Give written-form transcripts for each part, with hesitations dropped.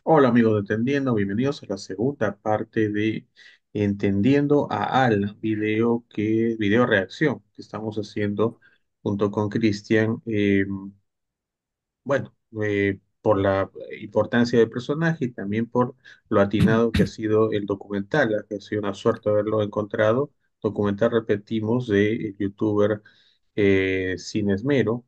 Hola amigos de Entendiendo, bienvenidos a la segunda parte de Entendiendo a Alan, video reacción que estamos haciendo junto con Cristian. Bueno, por la importancia del personaje y también por lo atinado que ha sido el documental, que ha sido una suerte haberlo encontrado. Documental, repetimos, de el youtuber Sin Esmero,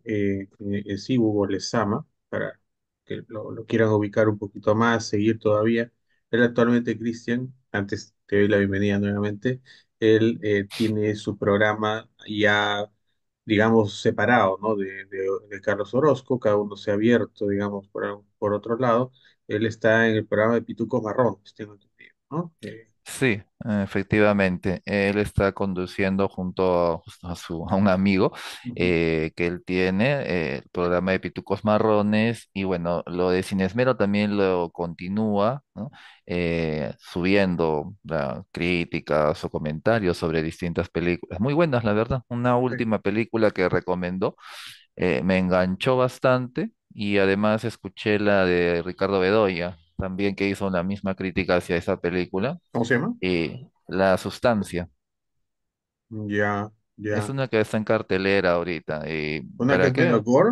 es Hugo Lezama, para que lo quieran ubicar un poquito más, seguir todavía. Él actualmente, Cristian, antes te doy la bienvenida nuevamente, él tiene su programa ya digamos, separado, ¿no? De Carlos Orozco, cada uno se ha abierto, digamos, por otro lado. Él está en el programa de Pitucos Marrones, tengo entendido, ¿no? Sí, efectivamente. Él está conduciendo junto a un amigo Ujú. que él tiene, el programa de Pitucos Marrones, y bueno, lo de Cinesmero también lo continúa, ¿no? Subiendo críticas o comentarios sobre distintas películas. Muy buenas, la verdad. Una Sí. última película que recomendó me enganchó bastante y además escuché la de Ricardo Bedoya, también que hizo la misma crítica hacia esa película. ¿Cómo se llama? La Sustancia. Ya, Es ya. una que está en cartelera ahorita. ¿Una que ¿Para es medio qué? gore?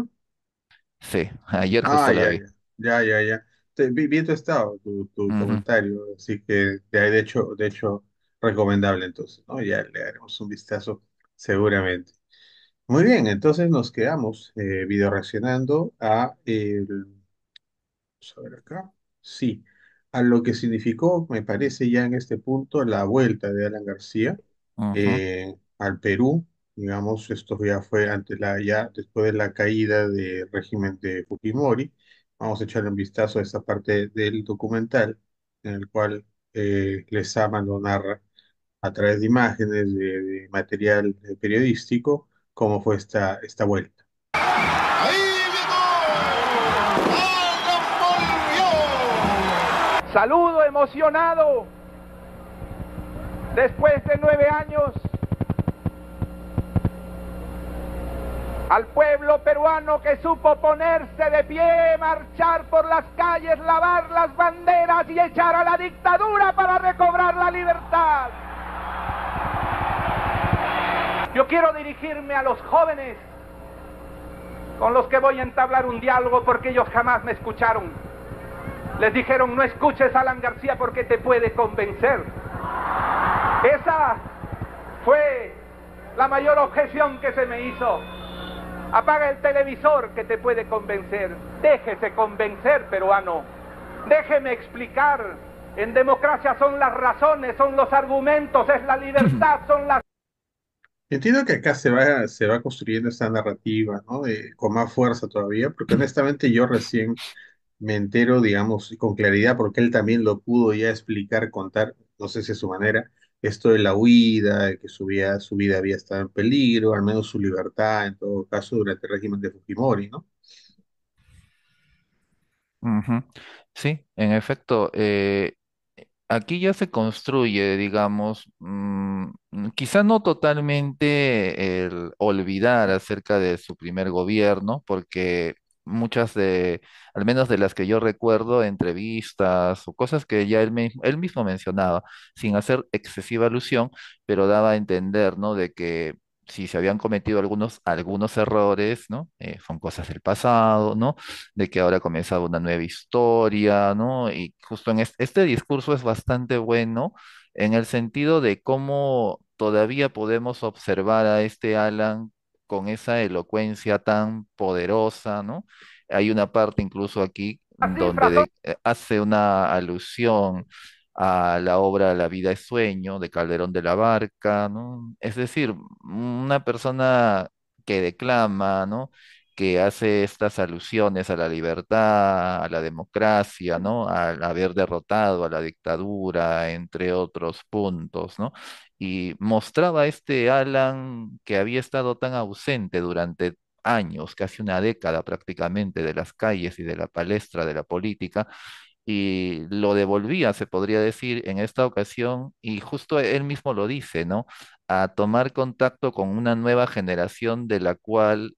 Sí, ayer Ah, justo la ya, vi. ya, ya, ya, ya. Vi tu estado, tu Ujú. comentario, así que de hecho, recomendable entonces, ¿no? Ya le daremos un vistazo seguramente. Muy bien, entonces nos quedamos video reaccionando a vamos a ver acá. Sí, a lo que significó, me parece ya en este punto, la vuelta de Alan García Ujú. al Perú. Digamos, esto ya fue ya después de la caída del régimen de Fujimori. Vamos a echarle un vistazo a esta parte del documental en el cual Lezama lo narra a través de imágenes, de material periodístico, cómo fue esta vuelta. Ahí llegó. Alan volvió. Saludo emocionado después de 9 años al pueblo peruano que supo ponerse de pie, marchar por las calles, lavar las banderas y echar a la dictadura para recobrar la libertad. Yo quiero dirigirme a los jóvenes con los que voy a entablar un diálogo porque ellos jamás me escucharon. Les dijeron: no escuches a Alan García porque te puede convencer. Esa fue la mayor objeción que se me hizo. Apaga el televisor que te puede convencer. Déjese convencer, peruano. Déjeme explicar. En democracia son las razones, son los argumentos, es la libertad, son las... Entiendo que acá se va construyendo esta narrativa, ¿no? Con más fuerza todavía, porque honestamente yo recién me entero, digamos, con claridad, porque él también lo pudo ya explicar, contar, no sé si a su manera, esto de la huida, de que su vida había estado en peligro, al menos su libertad, en todo caso, durante el régimen de Fujimori, ¿no? Ujú. Sí, en efecto, aquí ya se construye, digamos, quizá no totalmente el olvidar acerca de su primer gobierno, porque muchas al menos de las que yo recuerdo, entrevistas o cosas que ya él mismo mencionaba, sin hacer excesiva alusión, pero daba a entender, ¿no? De que si se habían cometido algunos errores, ¿no? Son cosas del pasado, ¿no? De que ahora comenzaba una nueva historia, ¿no? Y justo en este discurso es bastante bueno en el sentido de cómo todavía podemos observar a este Alan con esa elocuencia tan poderosa, ¿no? Hay una parte incluso aquí Las donde cifras son... hace una alusión a la obra La vida es sueño de Calderón de la Barca, ¿no? Es decir, una persona que declama, ¿no? Que hace estas alusiones a la libertad, a la democracia, ¿no? Al haber derrotado a la dictadura, entre otros puntos, ¿no? Y mostraba este Alan que había estado tan ausente durante años, casi una década prácticamente, de las calles y de la palestra de la política, y lo devolvía, se podría decir, en esta ocasión, y justo él mismo lo dice, ¿no? A tomar contacto con una nueva generación de la cual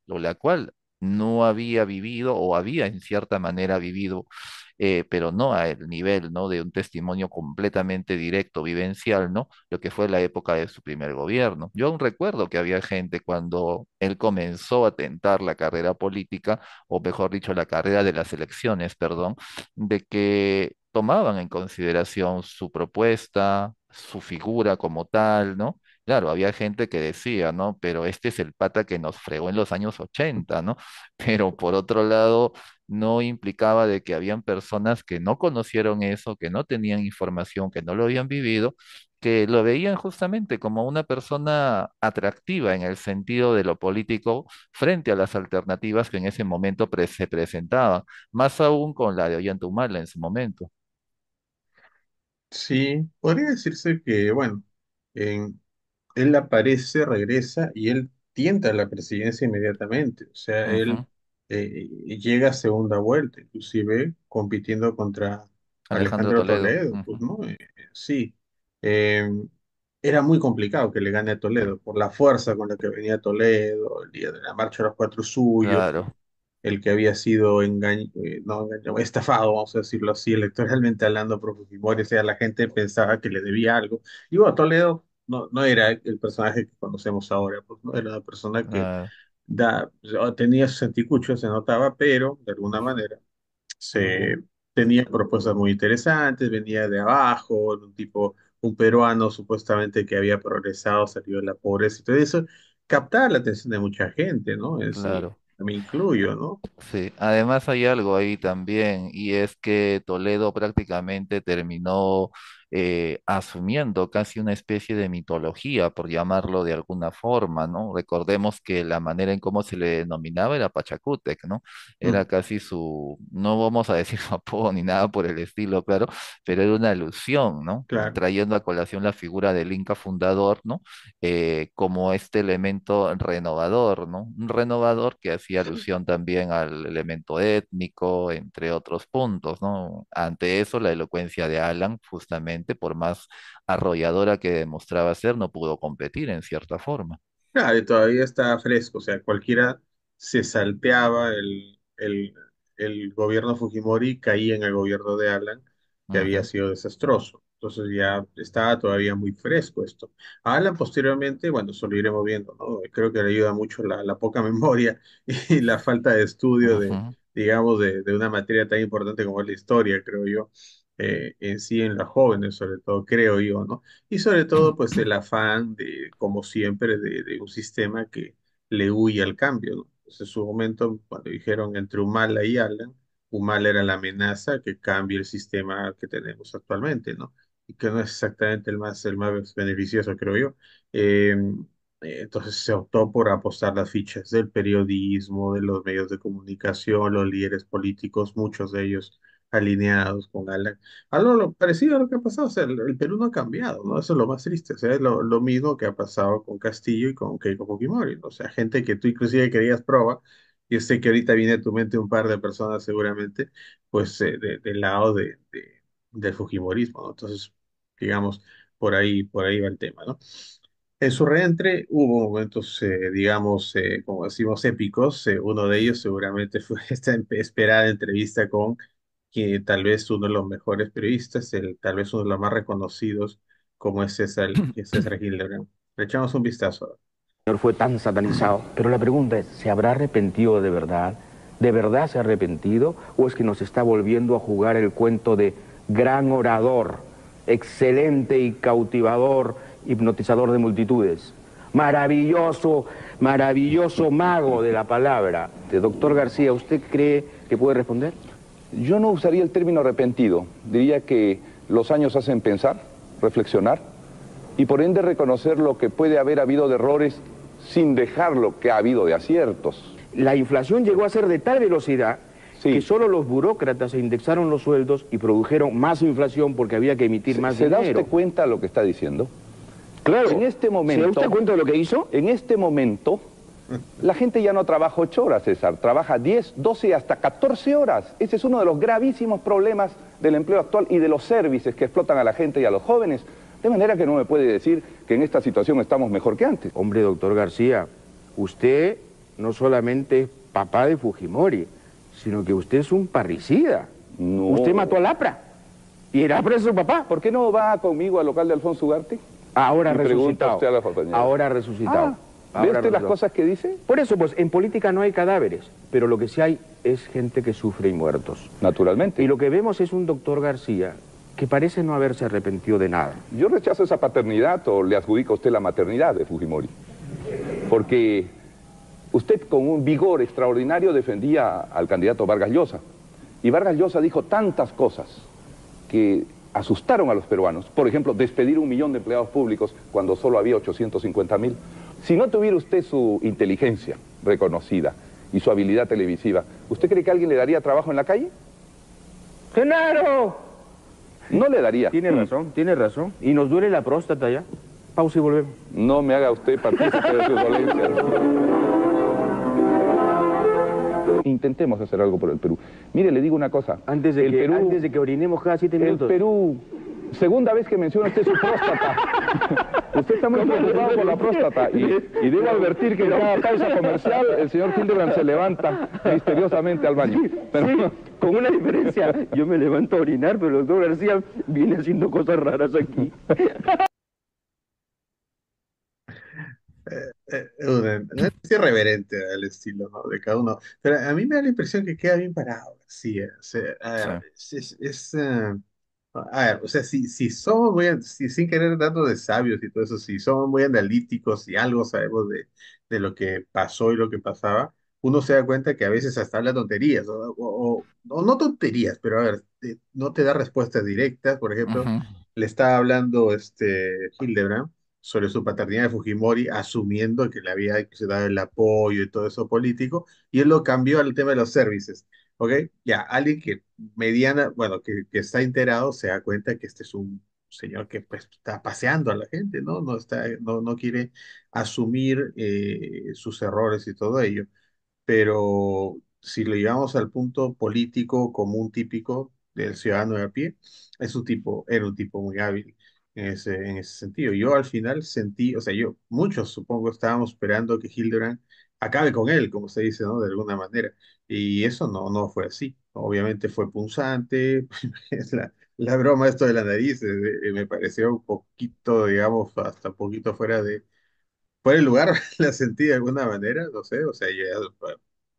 no había vivido o había en cierta manera vivido, pero no al nivel, ¿no? De un testimonio completamente directo, vivencial, ¿no? Lo que fue la época de su primer gobierno. Yo aún recuerdo que había gente cuando él comenzó a tentar la carrera política, o mejor dicho, la carrera de las elecciones, perdón, de que tomaban en consideración su propuesta, su figura como tal, ¿no? Claro, había gente que decía, ¿no? Pero este es el pata que nos fregó en los años 80, ¿no? Pero por otro lado, no implicaba de que habían personas que no conocieron eso, que no tenían información, que no lo habían vivido, que lo veían justamente como una persona atractiva en el sentido de lo político frente a las alternativas que en ese momento se presentaban, más aún con la de Ollantaytamala en su momento. Sí, podría decirse que, bueno, en, él aparece, regresa y él tienta la presidencia inmediatamente. O sea, él Ujú. llega a segunda vuelta, inclusive compitiendo contra Alejandro Alejandro Toledo. Toledo, pues, Ujú. ¿no? Sí. Eh, Era muy complicado que le gane a Toledo por la fuerza con la que venía Toledo, el día de la Marcha de los Cuatro Suyos, Claro, el que había sido no, estafado, vamos a decirlo así, electoralmente hablando por Fujimori. O sea, la gente pensaba que le debía algo. Y bueno, Toledo no era el personaje que conocemos ahora, pues no era una persona que claro. tenía sus anticuchos, se notaba, pero de alguna manera se tenía propuestas muy interesantes, venía de abajo, un tipo, un peruano supuestamente que había progresado, salió de la pobreza y todo eso, captaba la atención de mucha gente, ¿no? Es, y Claro. me incluyo, ¿no? Sí, además hay algo ahí también, y es que Toledo prácticamente terminó asumiendo casi una especie de mitología, por llamarlo de alguna forma, ¿no? Recordemos que la manera en cómo se le denominaba era Pachacútec, ¿no? Era Mm, casi su, no vamos a decir su apodo ni nada por el estilo, claro, pero era una alusión, ¿no? claro. Trayendo a colación la figura del Inca fundador, ¿no? Como este elemento renovador, ¿no? Un renovador que hacía alusión también al elemento étnico, entre otros puntos, ¿no? Ante eso, la elocuencia de Alan, justamente, por más arrolladora que demostraba ser, no pudo competir en cierta forma. Claro, y todavía está fresco, o sea, cualquiera se salteaba el gobierno Fujimori, caía en el gobierno de Alan, que había Ujú, sido desastroso. Entonces ya estaba todavía muy fresco esto. A Alan posteriormente, bueno, eso lo iremos viendo, ¿no? Creo que le ayuda mucho la poca memoria y la falta de estudio de, ujú. digamos, de una materia tan importante como es la historia, creo yo, en sí en los jóvenes, sobre todo, creo yo, ¿no? Y sobre todo, pues el afán de, como siempre, de un sistema que le huye al cambio, ¿no? Entonces, en su momento, cuando dijeron entre Humala y Alan, Humala era la amenaza que cambie el sistema que tenemos actualmente, ¿no? Y que no es exactamente el más beneficioso, creo yo. Eh, entonces se optó por apostar las fichas del periodismo, de los medios de comunicación, los líderes políticos, muchos de ellos alineados con Alan. Algo parecido a lo que ha pasado, o sea, el Perú no ha cambiado, ¿no? Eso es lo más triste, o sea, es lo mismo que ha pasado con Castillo y con Keiko Fujimori, ¿no? O sea, gente que tú inclusive querías prueba, y sé que ahorita viene a tu mente un par de personas seguramente, pues del lado del Fujimorismo, ¿no? Entonces, digamos, por ahí va el tema, ¿no? En su reentre hubo momentos, digamos, como decimos, épicos. Uno de ellos seguramente fue esta esperada entrevista con que tal vez uno de los mejores periodistas, tal vez uno de los más reconocidos, como es César Gilderán. Le echamos un vistazo. Señor fue tan satanizado. Pero la pregunta es, ¿se habrá arrepentido de verdad? ¿De verdad se ha arrepentido? ¿O es que nos está volviendo a jugar el cuento de gran orador, excelente y cautivador, hipnotizador de multitudes? Maravilloso, maravilloso mago de la palabra. Doctor García, ¿usted cree que puede responder? Yo no usaría el término arrepentido. Diría que los años hacen pensar, reflexionar y por ende reconocer lo que puede haber habido de errores sin dejar lo que ha habido de aciertos. La inflación llegó a ser de tal velocidad Sí. que solo los burócratas se indexaron los sueldos y produjeron más inflación porque había que emitir más ¿Se da dinero. usted cuenta de lo que está diciendo? Claro. En este momento... ¿Se da usted cuenta de lo que hizo? En este momento, la gente ya no trabaja 8 horas, César. Trabaja 10, 12, hasta 14 horas. Ese es uno de los gravísimos problemas del empleo actual y de los servicios que explotan a la gente y a los jóvenes. De manera que no me puede decir que en esta situación estamos mejor que antes. Hombre, doctor García, usted no solamente es papá de Fujimori, sino que usted es un parricida. No. Usted mató al APRA. Y el APRA es su papá. ¿Por qué no va conmigo al local de Alfonso Ugarte? Ahora Y pregunta resucitado. usted a la compañera. Ahora resucitado. Ah, ¿ve Ahora usted las resucitado. cosas que dice? Por eso, pues, en política no hay cadáveres, pero lo que sí hay es gente que sufre y muertos. Naturalmente. Y lo que vemos es un doctor García que parece no haberse arrepentido de nada. Yo rechazo esa paternidad o le adjudico a usted la maternidad de Fujimori. Porque usted con un vigor extraordinario defendía al candidato Vargas Llosa. Y Vargas Llosa dijo tantas cosas que asustaron a los peruanos. Por ejemplo, despedir 1 millón de empleados públicos cuando solo había 850.000. Si no tuviera usted su inteligencia reconocida y su habilidad televisiva, ¿usted cree que alguien le daría trabajo en la calle? ¡Genaro! No le daría. Tiene razón, tiene razón. Y nos duele la próstata ya. Pausa y volvemos. No me haga usted partícipe de sus dolencias. Intentemos hacer algo por el Perú. Mire, le digo una cosa. Antes de que orinemos cada 7 El minutos. Perú, segunda vez que menciona usted su próstata. Usted está muy preocupado por la próstata y debo advertir que en cada pausa comercial el señor Hildebrand se levanta misteriosamente al baño. Pero, Sí, con una diferencia. Yo me levanto a orinar, pero el doctor García viene haciendo cosas raras aquí. Es irreverente el estilo, ¿no? De cada uno. Pero a mí me da la impresión que queda bien parado, sí. O sea, a Sí. ver, a ver, o sea, si somos sin querer darnos de sabios y todo eso, si somos muy analíticos y algo sabemos de lo que pasó y lo que pasaba, uno se da cuenta que a veces hasta habla tonterías, o no tonterías, pero a ver, no te da respuestas directas. Por ejemplo, Ujú. le estaba hablando Hildebrand sobre su paternidad de Fujimori, asumiendo que le había que se daba el apoyo y todo eso político, y él lo cambió al tema de los services. ¿Ok? Ya, alguien que bueno, que está enterado se da cuenta que este es un señor que pues está paseando a la gente, ¿no? No quiere asumir sus errores y todo ello. Pero si lo llevamos al punto político común típico del ciudadano de a pie, era un tipo muy hábil en ese sentido. Yo al final sentí, o sea, muchos supongo estábamos esperando que Hildebrand acabe con él, como se dice, ¿no? De alguna manera. Y eso no fue así. Obviamente fue punzante. Es la broma esto de la nariz, me pareció un poquito, digamos, hasta un poquito fuera el lugar. La sentí de alguna manera, no sé, o sea,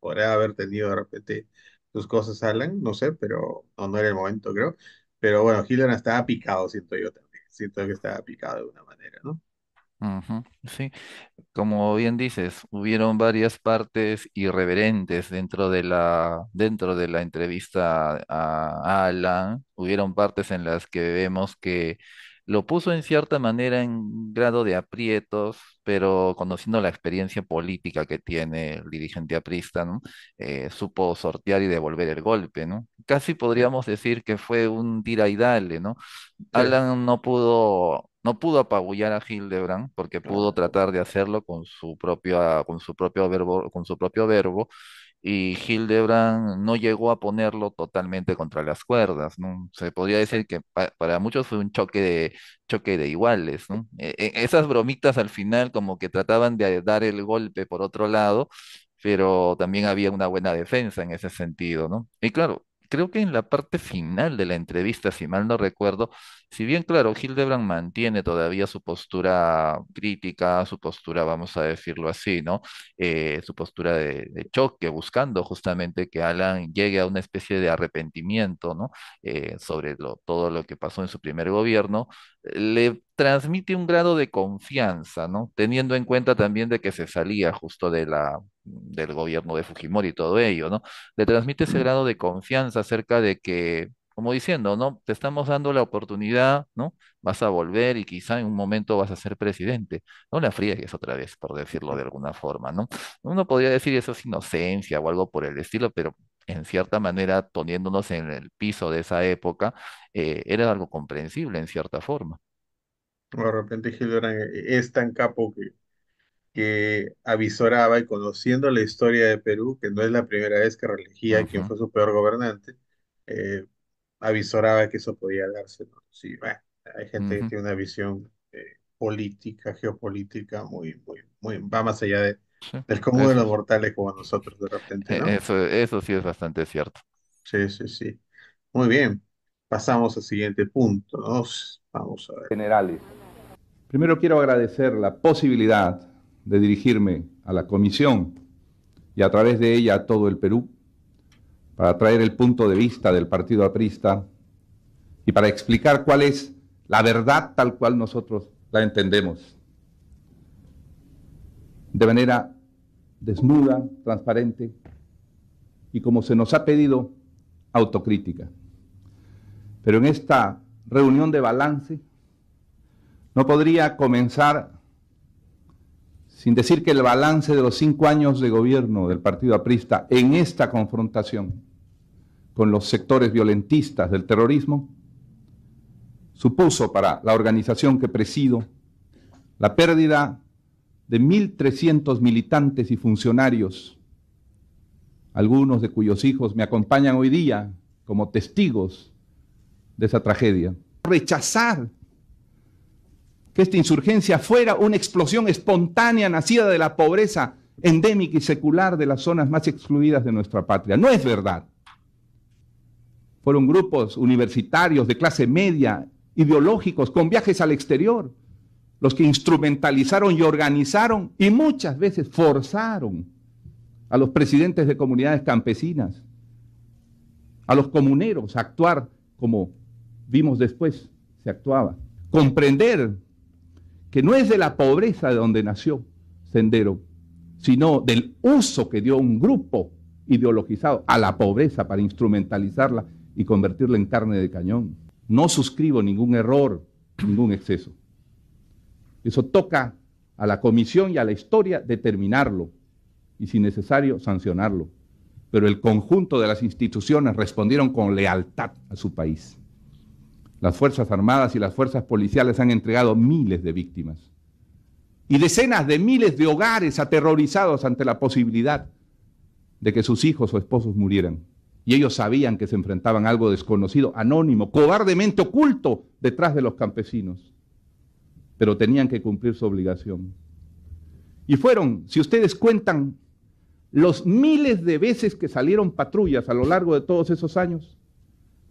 podría haber tenido de repente sus cosas, Alan, no sé, pero no era el momento, creo. Pero bueno, Hildebrand estaba picado, siento yo también. Siento que estaba picado de alguna manera, ¿no? Ujú. Sí. Como bien dices, hubieron varias partes irreverentes dentro de la entrevista a Alan. Hubieron partes en las que vemos que lo puso en cierta manera en grado de aprietos, pero conociendo la experiencia política que tiene el dirigente aprista, ¿no? Supo sortear y devolver el golpe, ¿no? Casi podríamos decir que fue un tira y dale, ¿no? Sí, Alan no pudo apabullar a Hildebrand porque pudo tratar de hacerlo con su propio verbo, y Hildebrand no llegó a ponerlo totalmente contra las cuerdas, ¿no? Se podría decir exacto. que para muchos fue un choque de iguales, ¿no? Esas bromitas al final como que trataban de dar el golpe por otro lado, pero también había una buena defensa en ese sentido, ¿no? Y claro, creo que en la parte final de la entrevista, si mal no recuerdo, si bien, claro, Hildebrand mantiene todavía su postura crítica, su postura, vamos a decirlo así, ¿no? Su postura de choque, buscando justamente que Alan llegue a una especie de arrepentimiento, ¿no? Sobre todo lo que pasó en su primer gobierno, le transmite un grado de confianza, ¿no? Teniendo en cuenta también de que se salía justo del gobierno de Fujimori y todo ello, ¿no? Le transmite ese grado de confianza acerca de que, como diciendo, ¿no? Te estamos dando la oportunidad, ¿no? Vas a volver y quizá en un momento vas a ser presidente. No la friegues otra vez, por decirlo de alguna forma, ¿no? Uno podría decir eso es inocencia o algo por el estilo, pero en cierta manera, poniéndonos en el piso de esa época, era algo comprensible en cierta forma. De repente Hildebrand es tan capo que avisoraba, y conociendo la historia de Perú, que no es la primera vez que reelegía a quien Ujú, fue su peor gobernante, eh, avisoraba que eso podía darse, ¿no? Sí, bueno, hay gente que ujú, tiene una visión política, geopolítica, va más allá Sí, El común de eso, los mortales como nosotros de repente, ¿no? eso sí es bastante cierto. Sí, sí, sí. Muy bien. Pasamos al siguiente punto, ¿no? Vamos a ver. Generales. Primero quiero agradecer la posibilidad de dirigirme a la comisión y a través de ella a todo el Perú para traer el punto de vista del Partido Aprista y para explicar cuál es la verdad tal cual nosotros la entendemos. De manera desnuda, transparente y como se nos ha pedido, autocrítica. Pero en esta reunión de balance no podría comenzar sin decir que el balance de los 5 años de gobierno del Partido Aprista en esta confrontación con los sectores violentistas del terrorismo supuso para la organización que presido la pérdida de 1.300 militantes y funcionarios, algunos de cuyos hijos me acompañan hoy día como testigos de esa tragedia. Rechazar que esta insurgencia fuera una explosión espontánea nacida de la pobreza endémica y secular de las zonas más excluidas de nuestra patria. No es verdad. Fueron grupos universitarios de clase media, ideológicos, con viajes al exterior, los que instrumentalizaron y organizaron y muchas veces forzaron a los presidentes de comunidades campesinas, a los comuneros a actuar como vimos después se actuaba. Comprender que no es de la pobreza de donde nació Sendero, sino del uso que dio un grupo ideologizado a la pobreza para instrumentalizarla y convertirla en carne de cañón. No suscribo ningún error, ningún exceso. Eso toca a la comisión y a la historia determinarlo y, si necesario, sancionarlo. Pero el conjunto de las instituciones respondieron con lealtad a su país. Las Fuerzas Armadas y las fuerzas policiales han entregado miles de víctimas y decenas de miles de hogares aterrorizados ante la posibilidad de que sus hijos o esposos murieran. Y ellos sabían que se enfrentaban a algo desconocido, anónimo, cobardemente oculto detrás de los campesinos, pero tenían que cumplir su obligación. Y fueron, si ustedes cuentan, los miles de veces que salieron patrullas a lo largo de todos esos años,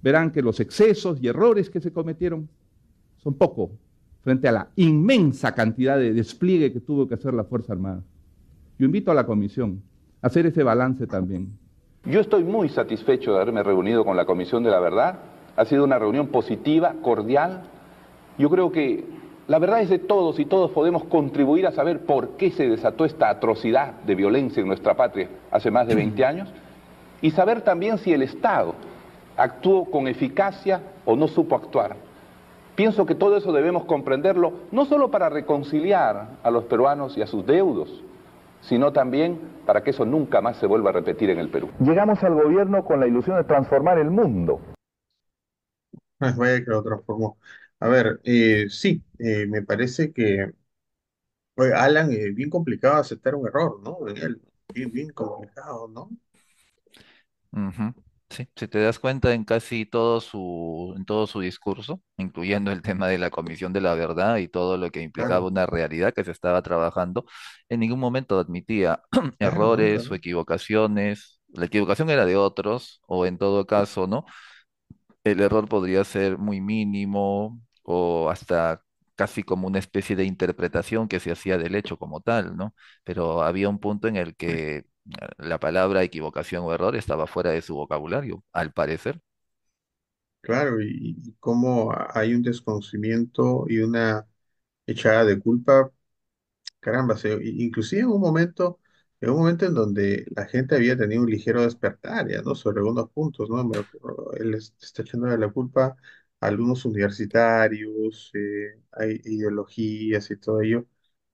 verán que los excesos y errores que se cometieron son poco frente a la inmensa cantidad de despliegue que tuvo que hacer la Fuerza Armada. Yo invito a la Comisión a hacer ese balance también. Yo estoy muy satisfecho de haberme reunido con la Comisión de la Verdad. Ha sido una reunión positiva, cordial. Yo creo que la verdad es de todos y todos podemos contribuir a saber por qué se desató esta atrocidad de violencia en nuestra patria hace más de 20 años y saber también si el Estado actuó con eficacia o no supo actuar. Pienso que todo eso debemos comprenderlo, no solo para reconciliar a los peruanos y a sus deudos, sino también para que eso nunca más se vuelva a repetir en el Perú. Llegamos al gobierno con la ilusión de transformar el mundo. Vaya que lo transformó. A ver, sí, me parece que, oye, Alan, bien complicado aceptar un error, ¿no? En él, bien, bien complicado, ¿no? Ujú. Sí, si te das cuenta en todo su discurso, incluyendo el tema de la Comisión de la Verdad y todo lo que implicaba Claro, una realidad que se estaba trabajando, en ningún momento admitía claro, nunca, errores o ¿no? equivocaciones. La equivocación era de otros, o en todo caso, ¿no? El error podría ser muy mínimo o hasta casi como una especie de interpretación que se hacía del hecho como tal, ¿no? Pero había un punto en el que la palabra equivocación o error estaba fuera de su vocabulario, al parecer. Claro, y cómo hay un desconocimiento y una echada de culpa. Caramba, inclusive en un momento en donde la gente había tenido un ligero despertar, ya, ¿no? Sobre algunos puntos, ¿no? Él está echando la culpa a algunos universitarios, hay ideologías y todo ello.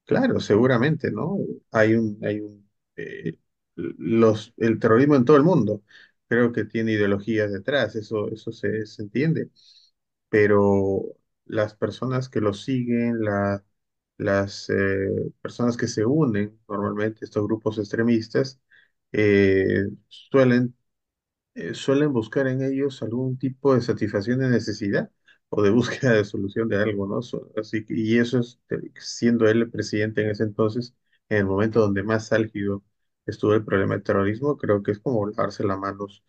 Claro, seguramente, ¿no? Eh, el terrorismo en todo el mundo, creo que tiene ideologías detrás, eso se entiende, pero las personas que lo siguen, las personas que se unen normalmente a estos grupos extremistas suelen, suelen buscar en ellos algún tipo de satisfacción de necesidad o de búsqueda de solución de algo, ¿no? Así que, y eso es, siendo él el presidente en ese entonces, en el momento donde más álgido estuvo el problema del terrorismo, creo que es como lavarse las manos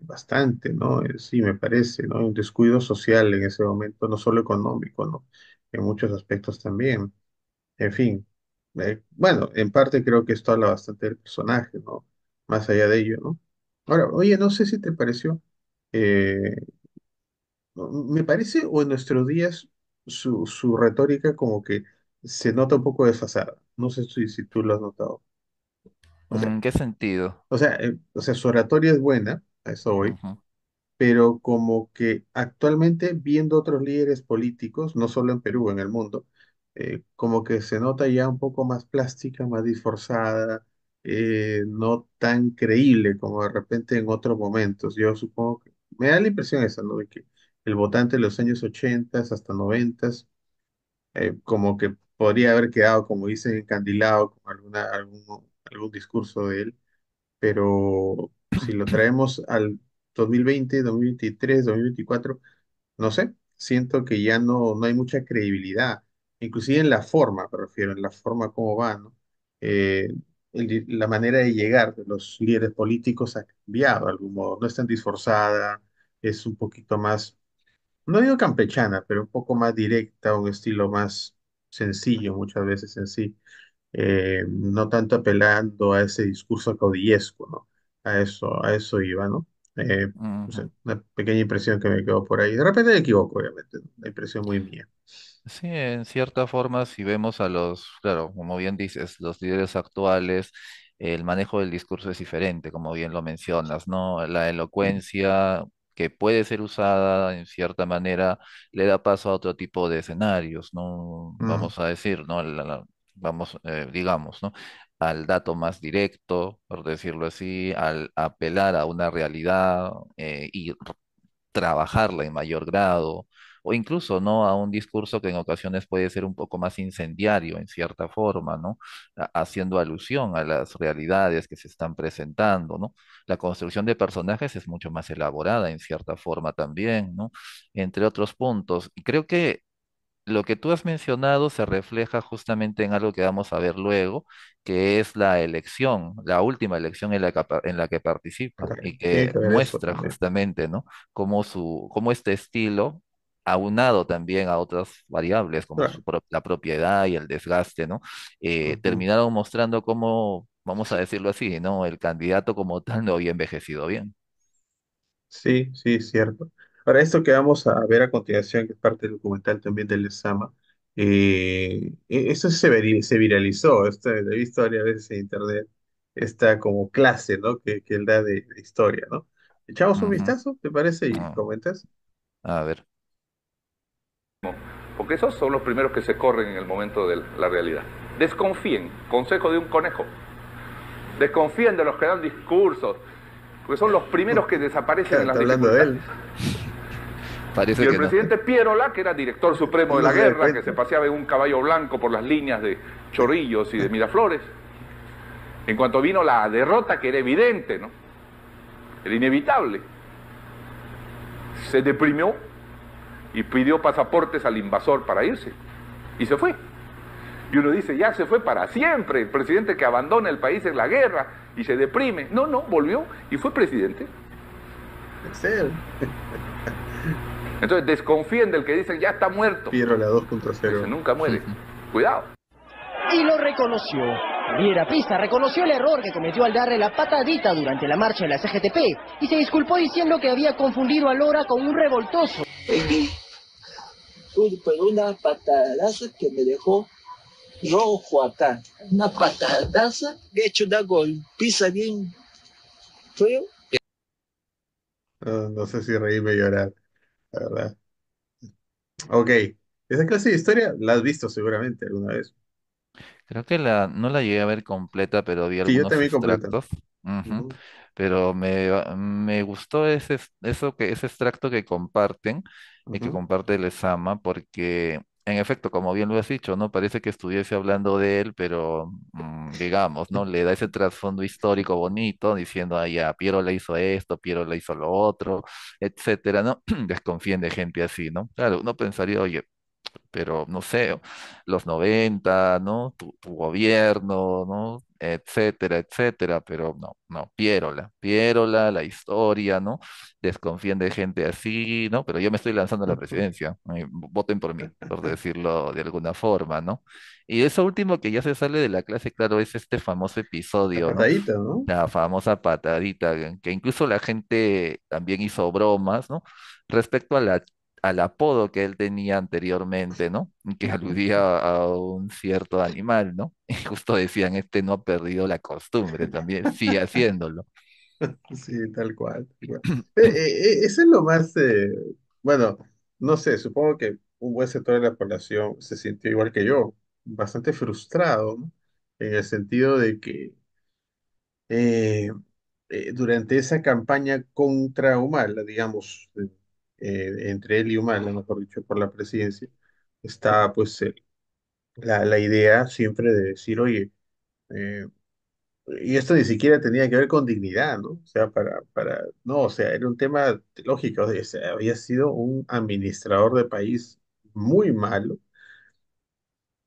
bastante, ¿no? Sí, me parece, ¿no? Un descuido social en ese momento, no solo económico, ¿no? En muchos aspectos también. En fin, bueno, en parte creo que esto habla bastante del personaje, ¿no? Más allá de ello, ¿no? Ahora, oye, no sé si te pareció, eh, me parece, o en nuestros días su retórica como que se nota un poco desfasada. No sé si tú lo has notado. O sea, ¿En qué sentido? su oratoria es buena, a eso voy, Ujú, pero como que actualmente viendo otros líderes políticos, no solo en Perú, en el mundo, como que se nota ya un poco más plástica, más disforzada, no tan creíble como de repente en otros momentos. Yo supongo que me da la impresión esa, ¿no? De que el votante de los años 80 hasta 90, como que podría haber quedado, como dicen, encandilado con algún discurso de él, pero si lo traemos al 2020, 2023, 2024, no sé, siento que ya no hay mucha credibilidad, inclusive en la forma, me refiero, en la forma como va, ¿no? Eh, la manera de llegar de los líderes políticos ha cambiado de algún modo, no es tan disforzada, es un poquito más, no digo campechana, pero un poco más directa, un estilo más sencillo muchas veces en sí, no tanto apelando a ese discurso caudillesco, ¿no? A eso iba, ¿no? No sé, ujú. una pequeña impresión que me quedó por ahí. De repente me equivoco, obviamente, ¿no? Una impresión muy mía. Sí, en cierta forma, si vemos a los, claro, como bien dices, los líderes actuales, el manejo del discurso es diferente, como bien lo mencionas, ¿no? La elocuencia que puede ser usada en cierta manera le da paso a otro tipo de escenarios, ¿no? Mm, Vamos a decir, ¿no? Vamos, digamos, ¿no? Al dato más directo, por decirlo así, al apelar a una realidad y trabajarla en mayor grado, o incluso, ¿no? A un discurso que en ocasiones puede ser un poco más incendiario en cierta forma, ¿no? Haciendo alusión a las realidades que se están presentando, ¿no? La construcción de personajes es mucho más elaborada en cierta forma también, ¿no? Entre otros puntos. Y creo que lo que tú has mencionado se refleja justamente en algo que vamos a ver luego, que es la elección, la última elección en la que participa y tiene que que ver eso muestra también. justamente, ¿no? Cómo este estilo, aunado también a otras variables como Claro. la propiedad y el desgaste, ¿no? Ujú. Terminaron mostrando cómo, vamos a decirlo así, ¿no? El candidato como tal no había envejecido bien. Sí, sí, cierto. Ahora, esto que vamos a ver a continuación, que es parte del documental también del Lezama, eso se viralizó, esto lo he visto varias veces en internet, esta como clase, ¿no? Que él da de historia, ¿no? ¿Echamos un Ujú. vistazo, te parece? Y Ah, comentas. a ver. Porque esos son los primeros que se corren en el momento de la realidad. Desconfíen, consejo de un conejo. Desconfíen de los que dan discursos, porque son los primeros que desaparecen Claro, en las está hablando de dificultades. él, Y Parece el que no. presidente Pierola, que era director supremo él de no la se da guerra, que se cuenta. paseaba en un caballo blanco por las líneas de Chorrillos y de Miraflores, en cuanto vino la derrota, que era evidente, ¿no? Era inevitable, se deprimió y pidió pasaportes al invasor para irse. Y se fue. Y uno dice, ya se fue para siempre, el presidente que abandona el país en la guerra y se deprime. No, no, volvió y fue presidente. Es él. Entonces desconfíen del que dicen, ya está muerto. Piero la Ese 2.0. nunca muere. Cuidado. Y lo reconoció. Viera Pista reconoció el error que cometió al darle la patadita durante la marcha de la CGTP y se disculpó diciendo que había confundido a Lora con un revoltoso. Pero una patadaza que me dejó rojo acá. Una patadaza, he hecho una golpiza bien feo. No, no sé si reírme o llorar, la verdad. Ok, esa clase de historia la has visto seguramente alguna vez. Creo que no la llegué a ver completa, pero vi Sí, yo algunos también completa. extractos. Ujú. Ujú, Pero me gustó ese extracto que ujú. comparte Lezama, porque en efecto, como bien lo has dicho, ¿no? Parece que estuviese hablando de él, pero digamos, ¿no? Le da ese trasfondo histórico bonito, diciendo, ah, ya, Piero le hizo esto, Piero le hizo lo otro, etcétera, ¿no? Desconfíen de gente así, ¿no? Claro, uno pensaría, oye. pero no sé, los 90, ¿no? Tu gobierno, ¿no? Etcétera, etcétera, pero no, no, Piérola, la historia, ¿no? Desconfían de gente así, ¿no? Pero yo me estoy lanzando a la presidencia, voten por mí, por decirlo de alguna forma, ¿no? Y eso último que ya se sale de la clase, claro, es este famoso La episodio, ¿no? patadita, ¿no? La famosa patadita, que incluso la gente también hizo bromas, ¿no? Respecto a al apodo que él tenía anteriormente, ¿no? Que aludía a un cierto animal, ¿no? Y justo decían, este no ha perdido la costumbre, también sigue haciéndolo. Sí, tal cual. Tal cual. Eso es lo más, bueno, no sé, supongo que un buen sector de la población se sintió igual que yo, bastante frustrado, ¿no? En el sentido de que eh, durante esa campaña contra Humala, digamos, entre él y Humala, mejor dicho, por la presidencia, está pues la idea siempre de decir, oye, eh, y esto ni siquiera tenía que ver con dignidad, ¿no? O sea, no, o sea, era un tema de lógica, o sea, había sido un administrador de país muy malo,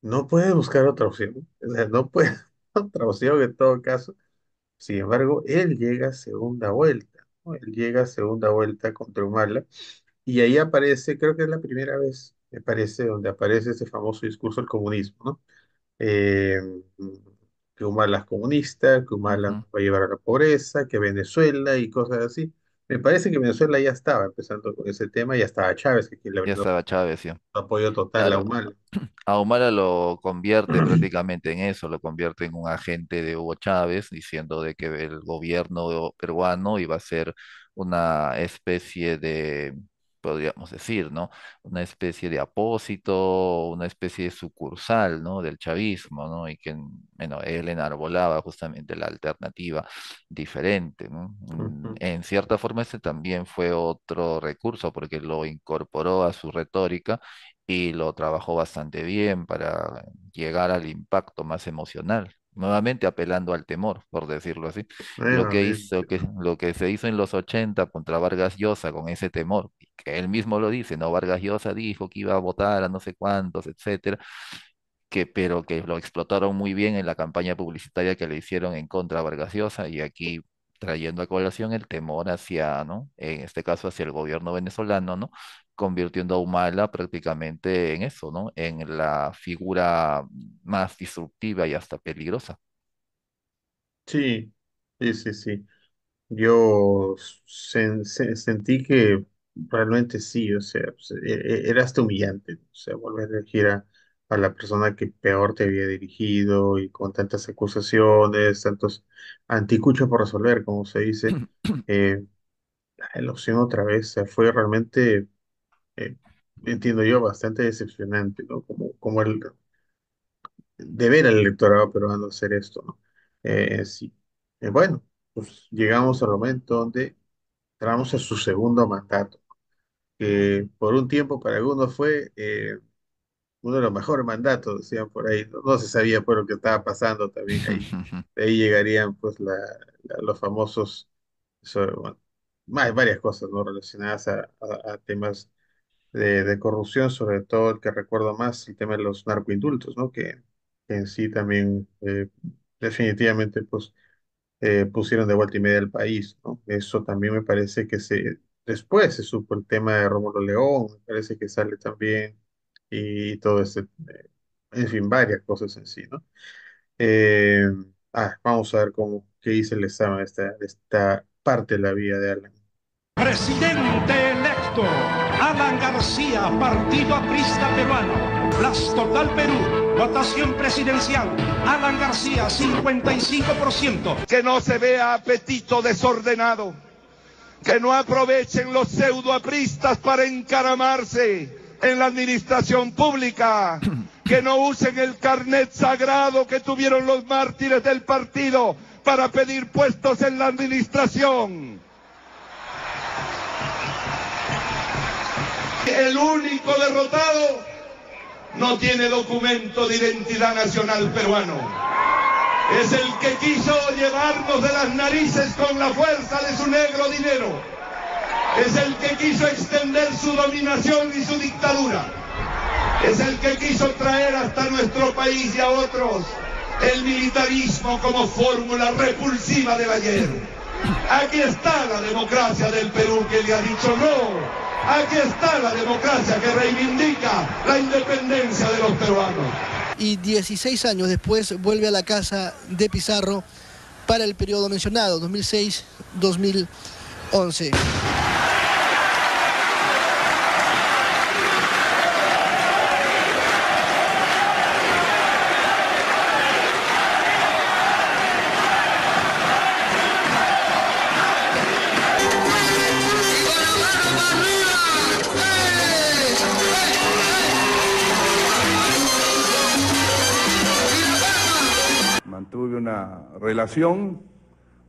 no puede buscar otra opción, o sea, no puede otra opción en todo caso. Sin embargo, él llega a segunda vuelta, ¿no? Él llega a segunda vuelta contra Humala, y ahí aparece, creo que es la primera vez, me parece, donde aparece ese famoso discurso del comunismo, ¿no? eh, que Humala es comunista, que Humala nos Ujú. va a llevar a la pobreza, que Venezuela y cosas así. Me parece que Venezuela ya estaba empezando con ese tema, ya estaba Chávez, que quien le Ya brindó estaba Chávez, ya. apoyo total a Claro, Humala. a Humala lo convierte prácticamente en eso, lo convierte en un agente de Hugo Chávez, diciendo de que el gobierno peruano iba a ser una especie de, podríamos decir, ¿no? Una especie de apósito, una especie de sucursal, ¿no? Del chavismo, ¿no? Y que, bueno, él enarbolaba justamente la alternativa diferente, ¿no? Ujú. En cierta forma, ese también fue otro recurso, porque lo incorporó a su retórica y lo trabajó bastante bien para llegar al impacto más emocional, nuevamente apelando al temor, por decirlo así. Nuevamente. Lo que se hizo en los 80 contra Vargas Llosa con ese temor, y que él mismo lo dice, ¿no? Vargas Llosa dijo que iba a votar a no sé cuántos, etcétera, pero que lo explotaron muy bien en la campaña publicitaria que le hicieron en contra de Vargas Llosa, y aquí trayendo a colación el temor hacia, ¿no? En este caso hacia el gobierno venezolano, ¿no? Convirtiendo a Humala prácticamente en eso, ¿no? En la figura más disruptiva y hasta peligrosa. Sí, sí, sí, sí. Yo sentí que realmente sí, o sea, pues, era hasta humillante, ¿no? O sea, volver a elegir a la persona que peor te había dirigido y con tantas acusaciones, tantos anticuchos por resolver, como se dice, eh, la opción otra vez, o sea, fue realmente, eh, entiendo yo, bastante decepcionante, ¿no? Como el deber al electorado peruano hacer esto, ¿no? Sí. Bueno, pues llegamos al momento donde entramos a su segundo mandato, que por un tiempo para algunos fue uno de los mejores mandatos, decían por ahí, no, no se sabía por lo que estaba pasando también ahí. De ahí llegarían pues los famosos, bueno, varias cosas, ¿no? Relacionadas a temas de corrupción, sobre todo el que recuerdo más, el tema de los narcoindultos, ¿no? Que en sí también definitivamente pues pusieron de vuelta y media al país, ¿no? Eso también me parece que después se supo el tema de Rómulo León, me parece que sale también y todo este, en fin, varias cosas en sí, ¿no? Eh, vamos a ver qué dice el examen de esta parte de la vida de Alan. Presidente electo, Alan García, Partido Aprista Peruano. Las Total Perú, votación presidencial. Alan García, 55%. Que no se vea apetito desordenado, que no aprovechen los pseudoapristas para encaramarse en la administración pública, que no usen el carnet sagrado que tuvieron los mártires del partido para pedir puestos en la administración. El único derrotado no tiene documento de identidad nacional peruano. Es el que quiso llevarnos de las narices con la fuerza de su negro dinero. Es el que quiso extender su dominación y su dictadura. Es el que quiso traer hasta nuestro país y a otros el militarismo como fórmula repulsiva del ayer. Aquí está la democracia del Perú que le ha dicho no. Aquí está la democracia que reivindica la independencia de los peruanos. Y 16 años después vuelve a la casa de Pizarro para el periodo mencionado, 2006-2011. Mantuve una relación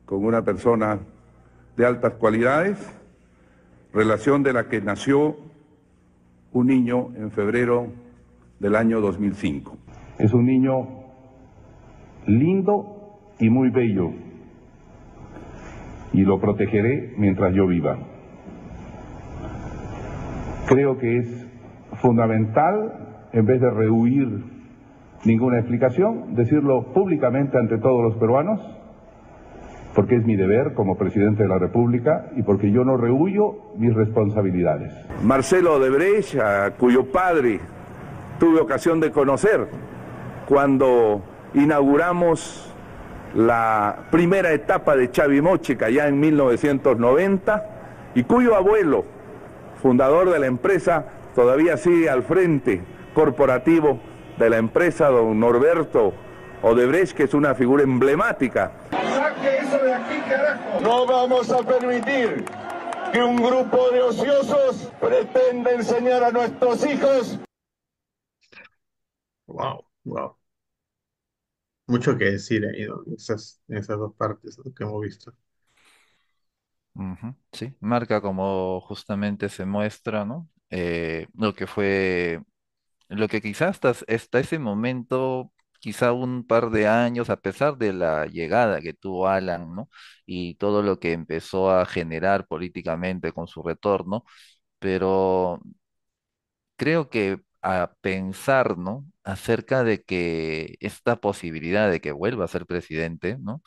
con una persona de altas cualidades, relación de la que nació un niño en febrero del año 2005. Es un niño lindo y muy bello, y lo protegeré mientras yo viva. Creo que es fundamental, en vez de rehuir ninguna explicación, decirlo públicamente ante todos los peruanos, porque es mi deber como presidente de la República y porque yo no rehuyo mis responsabilidades. Marcelo Odebrecht, a cuyo padre tuve ocasión de conocer cuando inauguramos la primera etapa de Chavimochica ya en 1990, y cuyo abuelo, fundador de la empresa, todavía sigue al frente corporativo de la empresa, don Norberto Odebrecht, que es una figura emblemática. ¡Saque eso de aquí, carajo! No vamos a permitir que un grupo de ociosos pretenda enseñar a nuestros hijos. Wow, wow. Mucho que decir ahí, ¿no? En esas dos partes, ¿no?, que hemos visto. Ujú, sí, marca como justamente se muestra, ¿no? Lo que fue, lo que quizás hasta ese momento, quizá un par de años, a pesar de la llegada que tuvo Alan, ¿no? Y todo lo que empezó a generar políticamente con su retorno, pero creo que a pensar, ¿no? Acerca de que esta posibilidad de que vuelva a ser presidente, ¿no?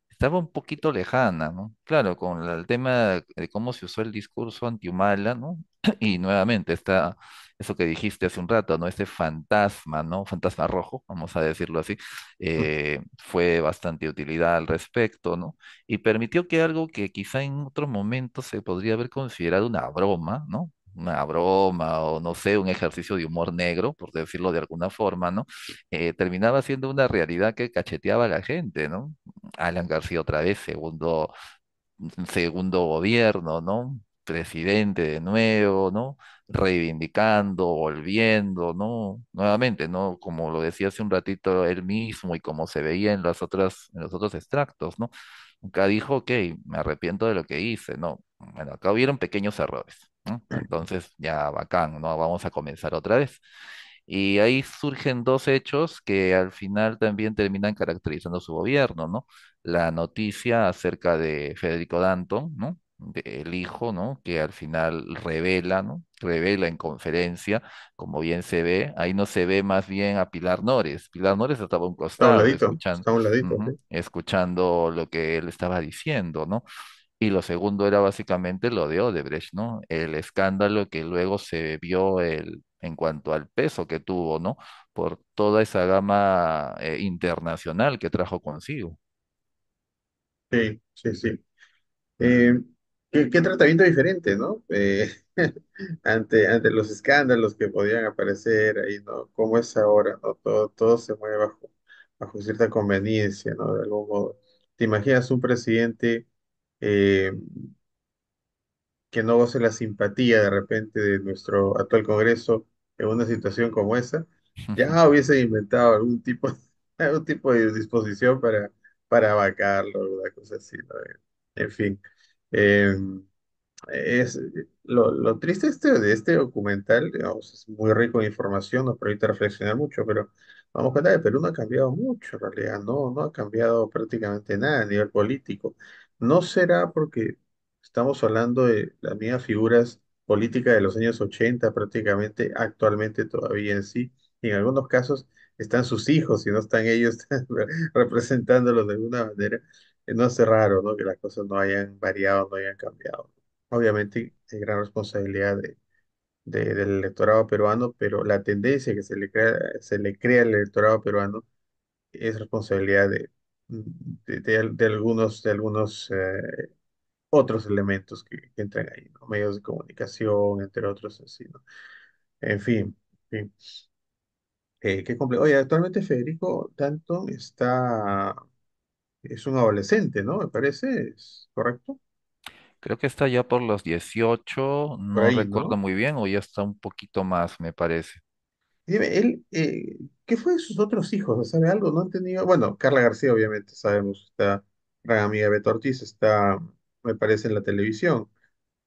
Estaba un poquito lejana, ¿no? Claro, con el tema de cómo se usó el discurso anti-Humala, ¿no? Y nuevamente está eso que dijiste hace un rato, ¿no? Este fantasma, ¿no? Fantasma rojo, vamos a decirlo así, fue de bastante utilidad al respecto, ¿no? Y permitió que algo que quizá en otro momento se podría haber considerado una broma, ¿no? Una broma o no sé, un ejercicio de humor negro, por decirlo de alguna forma, ¿no? Terminaba siendo una realidad que cacheteaba a la gente, ¿no? Alan García otra vez, segundo gobierno, ¿no? Presidente de nuevo, ¿no? Reivindicando, volviendo, ¿no? Nuevamente, ¿no? Como lo decía hace un ratito él mismo y como se veía en los otros extractos, ¿no? Nunca dijo, ok, me arrepiento de lo que hice, ¿no? Bueno, acá hubieron pequeños errores, ¿no? Entonces, ya bacán, ¿no? Vamos a comenzar otra vez. Y ahí surgen dos hechos que al final también terminan caracterizando su gobierno, ¿no? La noticia acerca de Federico Danton, ¿no? El hijo, ¿no? Que al final revela, ¿no? Revela en conferencia, como bien se ve, ahí no se ve más bien a Pilar Nores. Pilar Nores estaba a un costado, Está a un ladito, ujú, sí. escuchando lo que él estaba diciendo, ¿no? Y lo segundo era básicamente lo de Odebrecht, ¿no? El escándalo que luego se vio en cuanto al peso que tuvo, ¿no? Por toda esa gama internacional que trajo consigo. Sí, sí, sí. Eh, qué tratamiento diferente, ¿no? Ante los escándalos que podían aparecer ahí, ¿no? ¿Cómo es ahora, ¿no? Todo se mueve bajo cierta conveniencia, ¿no? De algún modo. ¿Te imaginas un presidente eh, que no goce la simpatía de repente de nuestro actual Congreso en una situación como esa? Ya hubiesen inventado algún tipo de disposición para vacarlo, alguna cosa así, ¿no? En fin. Eh, es, lo triste de este documental, digamos, es muy rico en información, nos permite reflexionar mucho, pero vamos a cuenta que Perú no ha cambiado mucho, en realidad, no ha cambiado prácticamente nada a nivel político. ¿No será porque estamos hablando de las mismas figuras política de los años 80 prácticamente, actualmente todavía en sí. Y en algunos casos están sus hijos y no están ellos representándolos de alguna manera. No hace raro, ¿no? Que las cosas no hayan variado, no hayan cambiado. Obviamente hay gran responsabilidad del electorado peruano, pero la tendencia que se le crea al electorado peruano es responsabilidad de algunos otros elementos que entran ahí, ¿no? Medios de comunicación, entre otros, así, ¿no? En fin. Qué complejo. Oye, actualmente Federico Danton es un adolescente, ¿no? Me parece, ¿es correcto? Creo que está ya por los 18, Por no ahí, recuerdo ¿no? muy bien, o ya está un poquito más, me parece. Dime, él, ¿qué fue de sus otros hijos? ¿Sabe algo? No han tenido, bueno, Carla García, obviamente, sabemos, está gran amiga de Beto Ortiz, está, me parece, en la televisión,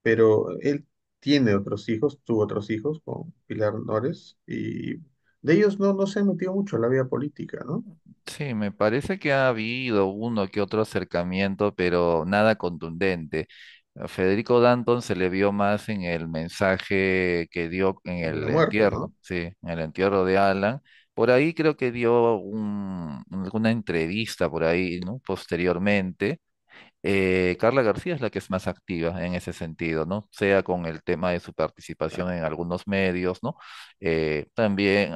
pero él tiene otros hijos, tuvo otros hijos con Pilar Nores, y de ellos no se han metido mucho en la vida política, ¿no? Sí, me parece que ha habido uno que otro acercamiento, pero nada contundente. A Federico Danton se le vio más en el mensaje que dio en En el la muerte, ¿no? entierro, sí, en el entierro de Alan. Por ahí creo que dio alguna entrevista por ahí, ¿no? Posteriormente. Carla García es la que es más activa en ese sentido, ¿no? Sea con el tema de su participación en algunos medios, ¿no? También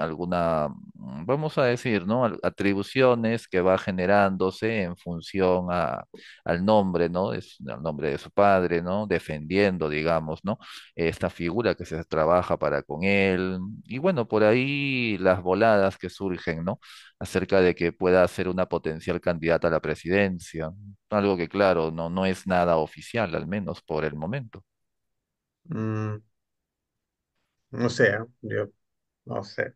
vamos a decir, ¿no? Atribuciones que va generándose en función al nombre, ¿no? Al nombre de su padre, ¿no? Defendiendo, digamos, ¿no? Esta figura que se trabaja para con él. Y bueno, por ahí las voladas que surgen, ¿no? Acerca de que pueda ser una potencial candidata a la presidencia. Algo que, claro, no es nada oficial, al menos por el momento. Mm, no sé, yo no sé.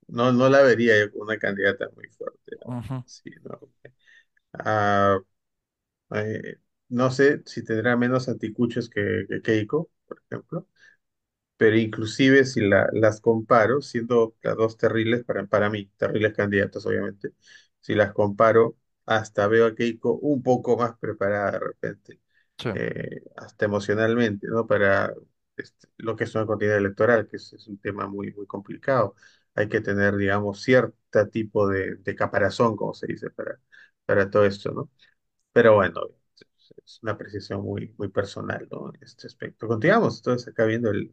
No la vería yo como una candidata muy fuerte, ¿no? Ujú. Sí, no. Ah, eh, no sé si tendrá menos anticuchos que Keiko, por ejemplo, pero inclusive si las comparo, siendo las dos terribles para mí, terribles candidatas obviamente, si las comparo, hasta veo a Keiko un poco más preparada de repente, Sí. hasta emocionalmente, ¿no? Para lo que es una contienda electoral, que es un tema muy complicado. Hay que tener, digamos, cierto tipo de caparazón, como se dice, para todo esto, ¿no? Pero bueno, es una apreciación muy personal, ¿no? En este aspecto. Continuamos entonces acá viendo el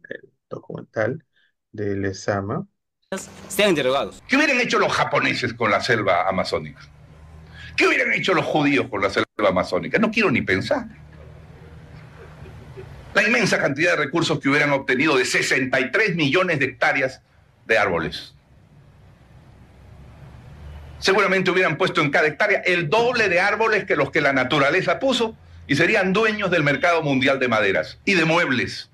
documental de Lezama. Sean interrogados. ¿Qué hubieran hecho los japoneses con la selva amazónica? ¿Qué hubieran hecho los judíos con la selva amazónica? No quiero ni pensar. La inmensa cantidad de recursos que hubieran obtenido de 63 millones de hectáreas de árboles. Seguramente hubieran puesto en cada hectárea el doble de árboles que los que la naturaleza puso y serían dueños del mercado mundial de maderas y de muebles,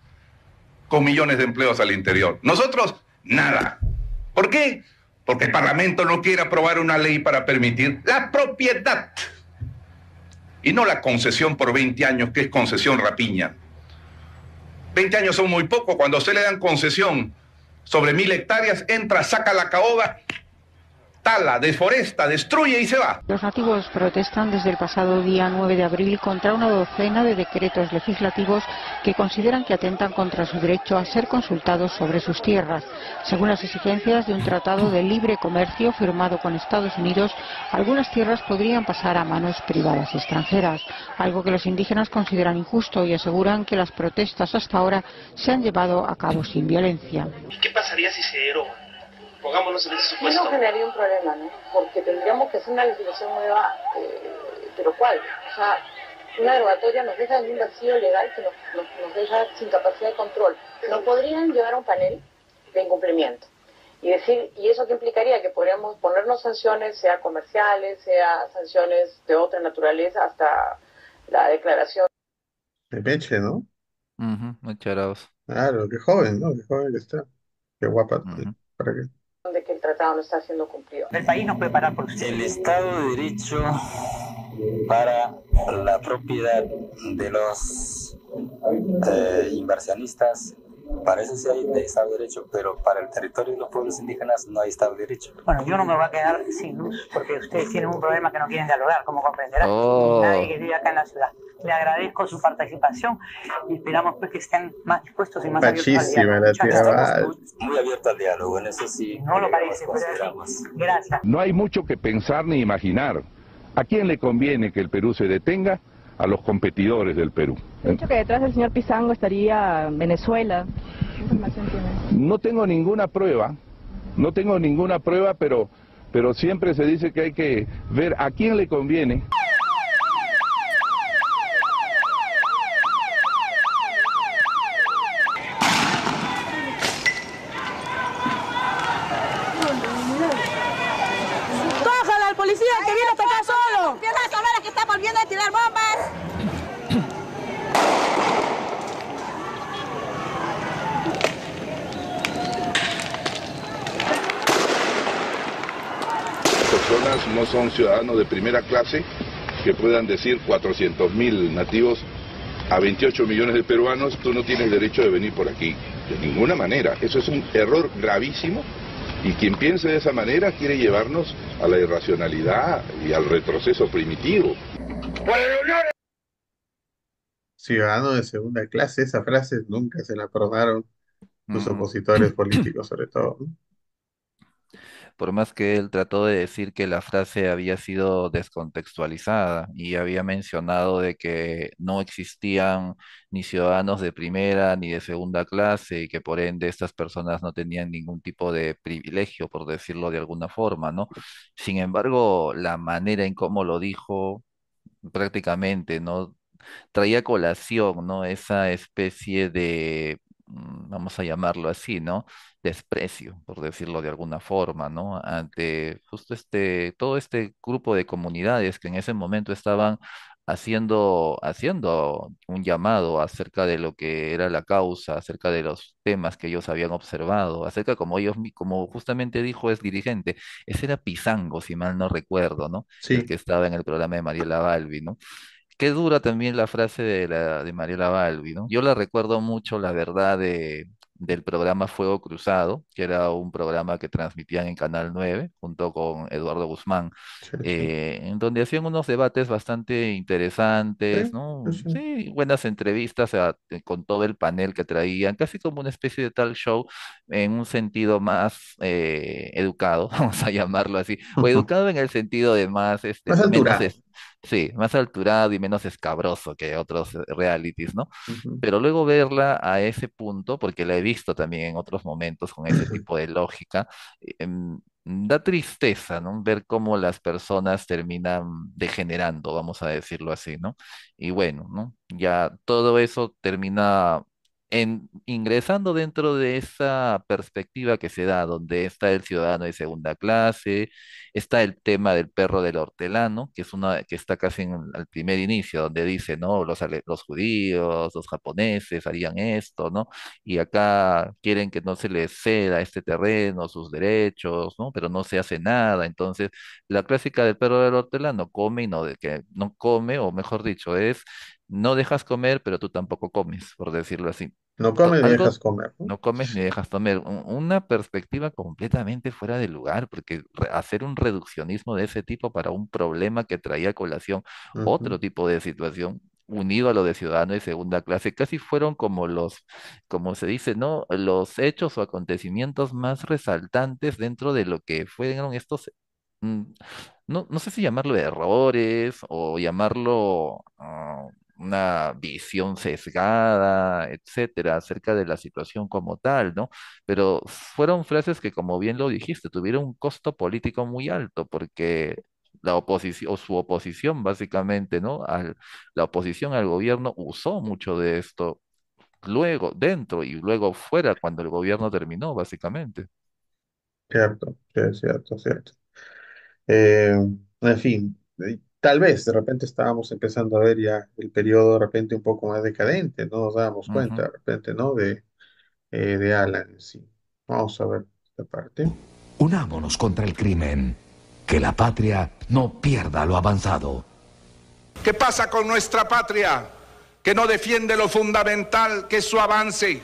con millones de empleos al interior. Nosotros, nada. ¿Por qué? Porque el Parlamento no quiere aprobar una ley para permitir la propiedad y no la concesión por 20 años, que es concesión rapiña. 20 años son muy poco. Cuando se le dan concesión sobre 1000 hectáreas, entra, saca la caoba, tala, deforesta, destruye y se va. Los nativos protestan desde el pasado día 9 de abril contra una docena de decretos legislativos que consideran que atentan contra su derecho a ser consultados sobre sus tierras. Según las exigencias de un tratado de libre comercio firmado con Estados Unidos, algunas tierras podrían pasar a manos privadas extranjeras, algo que los indígenas consideran injusto y aseguran que las protestas hasta ahora se han llevado a cabo sin violencia. ¿Qué pasaría si se deroga? Pongámonos en ese supuesto. No generaría un problema, ¿no? Porque tendríamos que hacer una legislación nueva, pero ¿cuál? O sea, una derogatoria nos deja en un vacío legal que nos deja sin capacidad de control. Nos podrían llevar a un panel de incumplimiento y decir, ¿y eso qué implicaría? Que podríamos ponernos sanciones, sea comerciales, sea sanciones de otra naturaleza, hasta la declaración. De Meche, ¿no? Muy charados. Claro, qué joven, ¿no? Qué joven que está. Qué guapa también. ¿Para qué? De que el tratado no está siendo cumplido. El país no puede parar por sí. El Estado de Derecho para la propiedad de los inversionistas parece ser hay de Estado de Derecho, pero para el territorio de los pueblos indígenas no hay Estado de Derecho. Bueno, yo no me voy a quedar sin luz porque ustedes tienen un problema que no quieren dialogar, como comprenderán. Oh. Nadie que vive acá en la ciudad. Le agradezco su participación y esperamos pues que estén más dispuestos y más abiertos al Machísima diálogo. la Muchas tía gracias. Val. Muy abierto al diálogo, en eso sí. No lo parece, pero sí. Gracias. No hay mucho que pensar ni imaginar. ¿A quién le conviene que el Perú se detenga? A los competidores del Perú. He dicho que detrás del señor Pizango estaría Venezuela. ¿Qué información tienes? No tengo ninguna prueba, pero siempre se dice que hay que ver a quién le conviene. ¡Cójala al policía que viene hasta acá solo! ¡Pierdas a ver que está volviendo a tirar bombas! Personas no son ciudadanos de primera clase que puedan decir 400.000 nativos a 28 millones de peruanos, tú no tienes derecho de venir por aquí. De ninguna manera. Eso es un error gravísimo y quien piense de esa manera quiere llevarnos a la irracionalidad y al retroceso primitivo. Por el honor. Ciudadano de segunda clase, esa frase nunca se la perdonaron sus opositores políticos, sobre todo, ¿no? Por más que él trató de decir que la frase había sido descontextualizada y había mencionado de que no existían ni ciudadanos de primera ni de segunda clase y que por ende estas personas no tenían ningún tipo de privilegio, por decirlo de alguna forma, ¿no? Sin embargo, la manera en cómo lo dijo prácticamente, ¿no? Traía a colación, ¿no? Esa especie de, vamos a llamarlo así, ¿no? Desprecio, por decirlo de alguna forma, ¿no? Ante justo todo este grupo de comunidades que en ese momento estaban haciendo un llamado acerca de lo que era la causa, acerca de los temas que ellos habían observado, acerca como justamente dijo es dirigente, ese era Pizango, si mal no recuerdo, ¿no? El Sí. que estaba en el programa de Mariela Balbi, ¿no? Qué dura también la frase de Mariela Balbi, ¿no? Yo la recuerdo mucho, la verdad, del programa Fuego Cruzado, que era un programa que transmitían en Canal 9 junto con Eduardo Guzmán, Sí, sí. en donde hacían unos debates bastante interesantes, Sí, ¿no? sí, sí. Sí, buenas entrevistas con todo el panel que traían, casi como una especie de talk show en un sentido más educado, vamos a llamarlo así, o educado en el sentido de más, Más menos, alturado. sí, más alturado y menos escabroso que otros realities, ¿no? Ujú. Pero luego verla a ese punto, porque la he visto también en otros momentos con ese tipo de lógica, da tristeza, ¿no? Ver cómo las personas terminan degenerando, vamos a decirlo así, ¿no? Y bueno, ¿no? Ya todo eso termina ingresando dentro de esa perspectiva que se da, donde está el ciudadano de segunda clase, está el tema del perro del hortelano, que es que está casi al primer inicio, donde dice, ¿no? Los judíos, los japoneses harían esto, ¿no? Y acá quieren que no se les ceda este terreno, sus derechos, ¿no? Pero no se hace nada. Entonces, la clásica del perro del hortelano, come y no, de que no come, o mejor dicho, es no dejas comer, pero tú tampoco comes, por decirlo así. No comes ni Algo dejas comer, ¿no? no comes ni dejas comer. Una perspectiva completamente fuera de lugar, porque hacer un reduccionismo de ese tipo para un problema que traía a colación Ujú. otro tipo de situación, unido a lo de ciudadano de segunda clase, casi fueron como como se dice, ¿no? Los hechos o acontecimientos más resaltantes dentro de lo que fueron estos, mm, no sé si llamarlo errores o llamarlo una visión sesgada, etcétera, acerca de la situación como tal, ¿no? Pero fueron frases que, como bien lo dijiste, tuvieron un costo político muy alto, porque la oposición, o su oposición, básicamente, ¿no? La oposición al gobierno usó mucho de esto luego, dentro y luego fuera, cuando el gobierno terminó, básicamente. Cierto, sí, cierto, cierto. En fin, tal vez de repente estábamos empezando a ver ya el periodo de repente un poco más decadente, no nos dábamos cuenta Ujú. de repente, ¿no? De Alan en sí. Vamos a ver esta parte. Unámonos contra el crimen. Que la patria no pierda lo avanzado. ¿Qué pasa con nuestra patria? Que no defiende lo fundamental, que es su avance,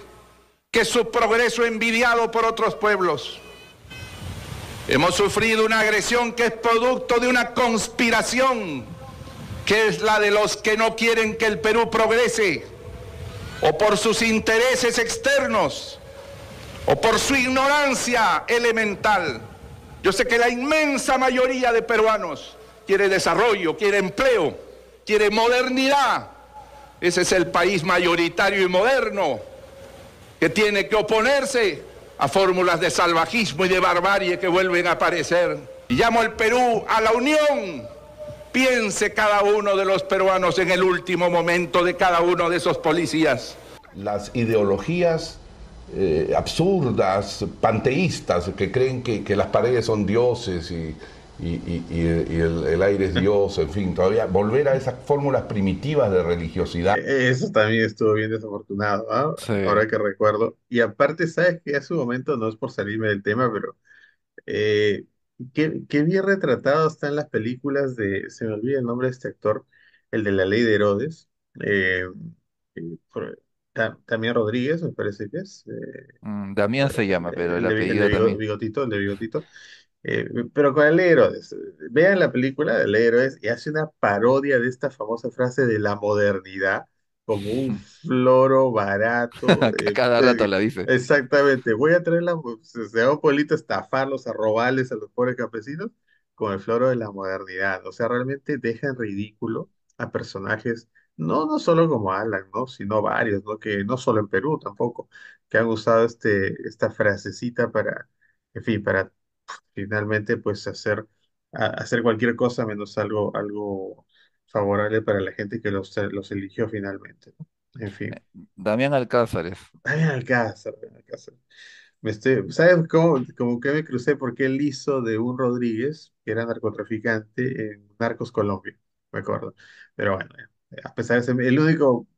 que es su progreso envidiado por otros pueblos. Hemos sufrido una agresión que es producto de una conspiración que es la de los que no quieren que el Perú progrese, o por sus intereses externos, o por su ignorancia elemental. Yo sé que la inmensa mayoría de peruanos quiere desarrollo, quiere empleo, quiere modernidad. Ese es el país mayoritario y moderno que tiene que oponerse a fórmulas de salvajismo y de barbarie que vuelven a aparecer. Y llamo al Perú a la unión. Piense cada uno de los peruanos en el último momento de cada uno de esos policías. Las ideologías absurdas, panteístas, que creen que las paredes son dioses y el aire es Dios, en fin, todavía volver a esas fórmulas primitivas de religiosidad. Eso también estuvo bien desafortunado, ¿ah? Sí. Ahora que recuerdo. Y aparte, sabes que a su momento, no es por salirme del tema, pero eh, qué bien retratado está en las películas se me olvida el nombre de este actor, el de La Ley de Herodes, eh, también Rodríguez, me parece que es, Damián se llama, pero el el de apellido también. bigotito, el de bigotito. Pero con el Héroes, vean la película del Héroes y hace una parodia de esta famosa frase de la modernidad como un floro barato. Cada rato la dice. Exactamente, voy a traerla, se va a un pueblito a estafarlos, a robarles a los pobres campesinos con el floro de la modernidad. O sea, realmente deja en ridículo a personajes, no solo como Alan, ¿no? Sino varios, ¿no? Que no solo en Perú tampoco, que han usado esta frasecita para, en fin, para finalmente pues hacer cualquier cosa menos algo favorable para la gente que los eligió finalmente, ¿no? En fin. Damián Alcázares. Damián Alcázar, Damián Alcázar. ¿Sabes cómo, como que me crucé? Porque él hizo de un Rodríguez, que era narcotraficante en Narcos Colombia, me acuerdo. Pero bueno, a pesar de ser el único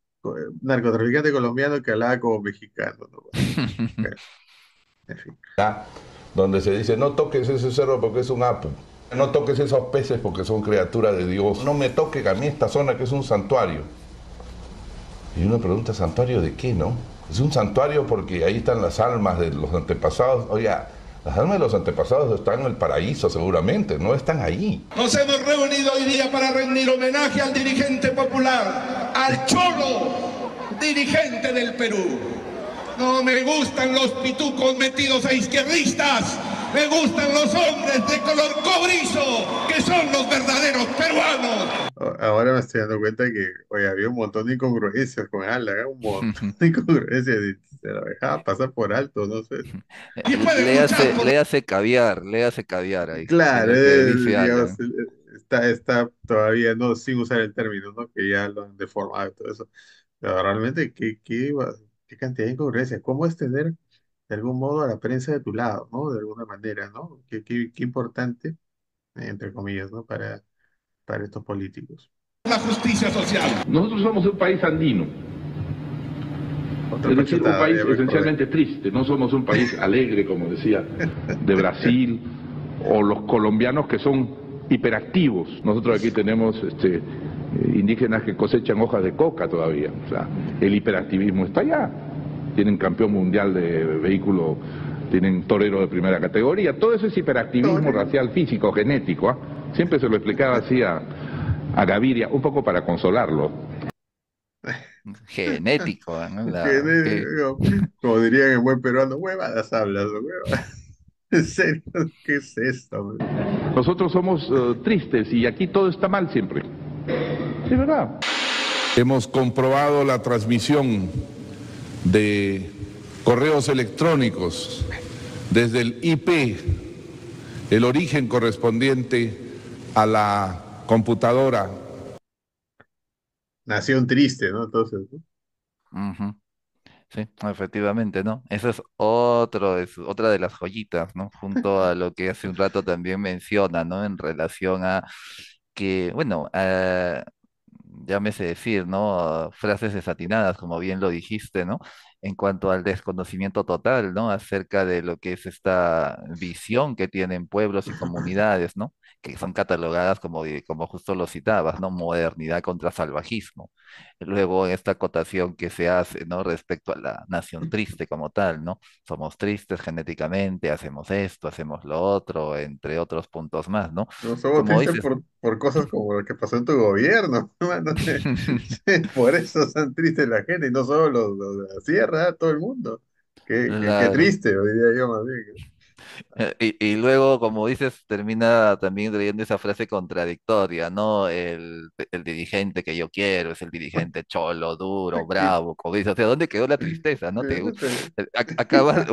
narcotraficante colombiano que hablaba como mexicano, ¿no? Bueno, en fin. Donde se dice, no toques ese cerro porque es un apu, no toques esos peces porque son criaturas de Dios, no me toque a mí esta zona que es un santuario. Y uno pregunta, ¿santuario de qué, no? Es un santuario porque ahí están las almas de los antepasados. Oiga, las almas de los antepasados están en el paraíso seguramente, no están ahí. Nos hemos reunido hoy día para rendir homenaje al dirigente popular, al cholo dirigente del Perú. No me gustan los pitucos metidos a izquierdistas, me gustan los hombres de color cobrizo, que son los verdaderos peruanos. Ahora me estoy dando cuenta que, oye, había un montón de incongruencias con Alan, ¿eh? Un montón de incongruencias, y se lo dejaba pasar por alto, no sé. Le hace caviar ahí. Claro, En lo que dice digamos, Alan. está todavía no sin usar el término, ¿no? Que ya lo han deformado y todo eso. Pero realmente, qué cantidad de incongruencias. ¿Cómo es tener de algún modo a la prensa de tu lado, ¿no? De alguna manera, ¿no? Qué importante, entre comillas, ¿no? Para estos políticos. La justicia social. Nosotros somos un país andino. Es decir, un país esencialmente triste. No somos un país alegre, como decía, de Brasil, o los colombianos que son hiperactivos. Nosotros aquí tenemos indígenas que cosechan hojas de coca todavía. O sea, el hiperactivismo está allá. Tienen campeón mundial de vehículo, tienen torero de primera categoría. Todo eso es hiperactivismo racial, físico, genético. Siempre se lo explicaba así a Gaviria, un poco para consolarlo. Genético, ¿no? Genético. Como dirían en buen peruano, huevadas hablas, huevadas. En serio, ¿qué es esto, man? Nosotros somos tristes y aquí todo está mal siempre. Sí, ¿verdad? Hemos comprobado la transmisión de correos electrónicos desde el IP, el origen correspondiente a la computadora. Nación triste, ¿no? Entonces, ¿no? Ujú. Sí, efectivamente, ¿no? Esa es otra de las joyitas, ¿no? Junto a lo que hace un rato también menciona, ¿no? En relación a que, bueno, llámese decir, ¿no? Frases desatinadas, como bien lo dijiste, ¿no? en cuanto al desconocimiento total, ¿no? Acerca de lo que es esta visión que tienen pueblos y comunidades, ¿no? Que son catalogadas como, como justo lo citabas, ¿no? Modernidad contra salvajismo. Luego, esta acotación que se hace, ¿no? Respecto a la nación triste como tal, ¿no? Somos tristes genéticamente, hacemos esto, hacemos lo otro, entre otros puntos más, ¿no? No somos Como tristes dices, por cosas como lo que pasó en tu gobierno, mano. Por eso son tristes la gente, y no solo los de la sierra, todo el mundo. Qué claro. triste, hoy día yo más bien. Y luego, como dices, termina también leyendo esa frase contradictoria, ¿no? El dirigente que yo quiero es el dirigente cholo, duro, bravo, como dices. O sea, ¿dónde quedó la tristeza, no? Acabas,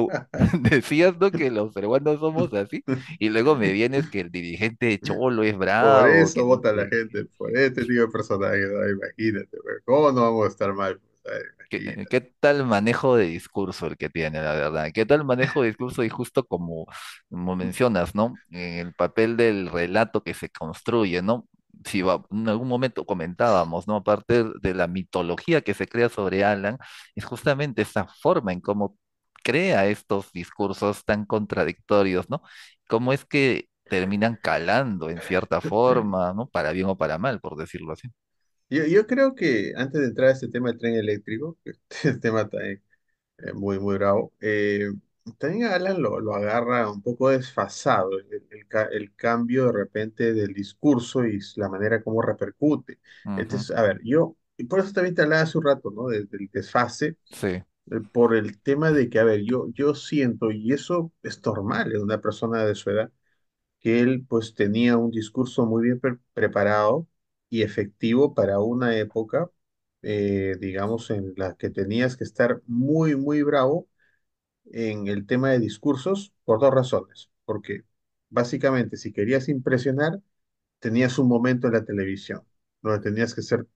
decías, ¿no? Que los peruanos somos así, y luego me vienes que el dirigente cholo es Por bravo, eso que no vota la sé. gente, por este tipo de personajes, ¿no? Imagínate, pues, ¿cómo no vamos a estar mal? Pues, ¿Qué, imagínate. qué tal manejo de discurso el que tiene, la verdad? ¿Qué tal manejo de discurso? Y justo como mencionas, ¿no? En el papel del relato que se construye, ¿no? Si en algún momento comentábamos, ¿no? Aparte de la mitología que se crea sobre Alan, es justamente esa forma en cómo crea estos discursos tan contradictorios, ¿no? Cómo es que terminan calando en cierta forma, ¿no? Para bien o para mal, por decirlo así. Yo creo que antes de entrar a este tema del tren eléctrico, que es tema también muy, muy bravo, también Alan lo agarra un poco desfasado, el cambio de repente del discurso y la manera como repercute. Ujú. Entonces, a ver, y por eso también te hablaba hace un rato, ¿no? Del desfase, Sí. por el tema de que, a ver, yo siento, y eso es normal en una persona de su edad, que él pues tenía un discurso muy bien preparado y efectivo para una época, digamos, en la que tenías que estar muy, muy bravo en el tema de discursos por dos razones. Porque básicamente si querías impresionar, tenías un momento en la televisión, donde tenías que ser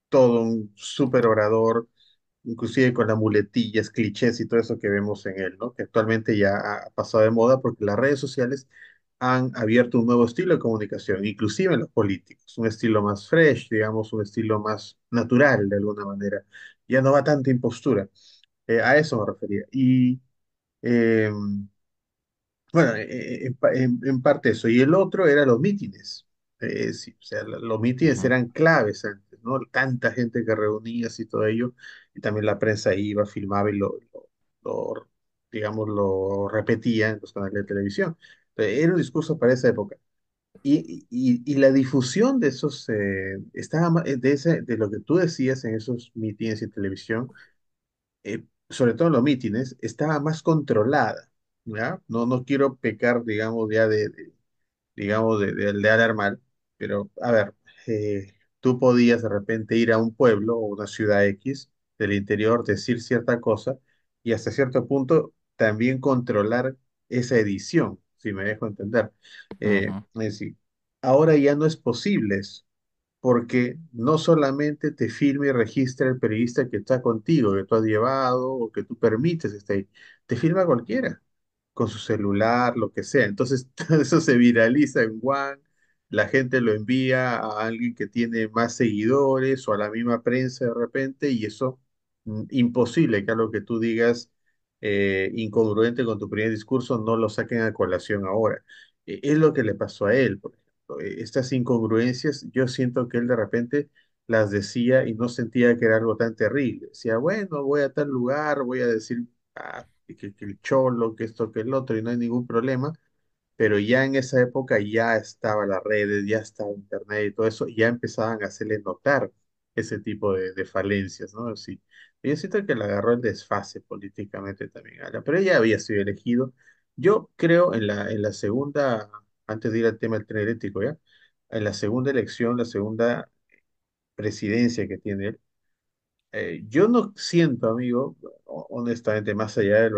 todo un súper orador, inclusive con las muletillas, clichés y todo eso que vemos en él, ¿no? Que actualmente ya ha pasado de moda porque las redes sociales han abierto un nuevo estilo de comunicación, inclusive en los políticos, un estilo más fresh, digamos, un estilo más natural de alguna manera. Ya no va tanta impostura. A eso me refería. Y eh, bueno, en parte eso. Y el otro era los mítines. Sí, o sea, los mítines Ujú, eran claves antes, ¿no? Tanta gente que reunías y todo ello. Y también la prensa iba, filmaba y lo, digamos, lo repetía en los canales de televisión. Era un discurso para esa época. Y la difusión de esos, de lo que tú decías en esos mítines y televisión, sobre todo en los mítines, estaba más controlada, ¿ya? No quiero pecar, digamos, ya digamos, de alarmar, pero a ver, tú podías de repente ir a un pueblo o una ciudad X del interior, decir cierta cosa y hasta cierto punto también controlar esa edición, si me dejo entender. ujú, Es decir, ahora ya no es posible eso porque no solamente te firma y registra el periodista que está contigo, que tú has llevado o que tú permites esté ahí, te firma cualquiera, con su celular, lo que sea. Entonces, todo eso se viraliza en One, la gente lo envía a alguien que tiene más seguidores o a la misma prensa de repente, y eso, imposible que algo que tú digas incongruente con tu primer discurso no lo saquen a colación ahora. Es lo que le pasó a él, por ejemplo. Estas incongruencias, yo siento que él de repente las decía y no sentía que era algo tan terrible. Decía, bueno, voy a tal lugar, voy a decir que el cholo, que esto, que el otro, y no hay ningún problema, pero ya en esa época ya estaba las redes, ya estaba internet y todo eso, y ya empezaban a hacerle notar ese tipo de falencias, ¿no? Sí. Yo siento que le agarró el desfase políticamente también, pero ella había sido elegido. Yo creo en la segunda, antes de ir al tema del tren eléctrico, ¿ya? En la segunda elección, la segunda presidencia que tiene él, yo no siento, amigo, honestamente, más allá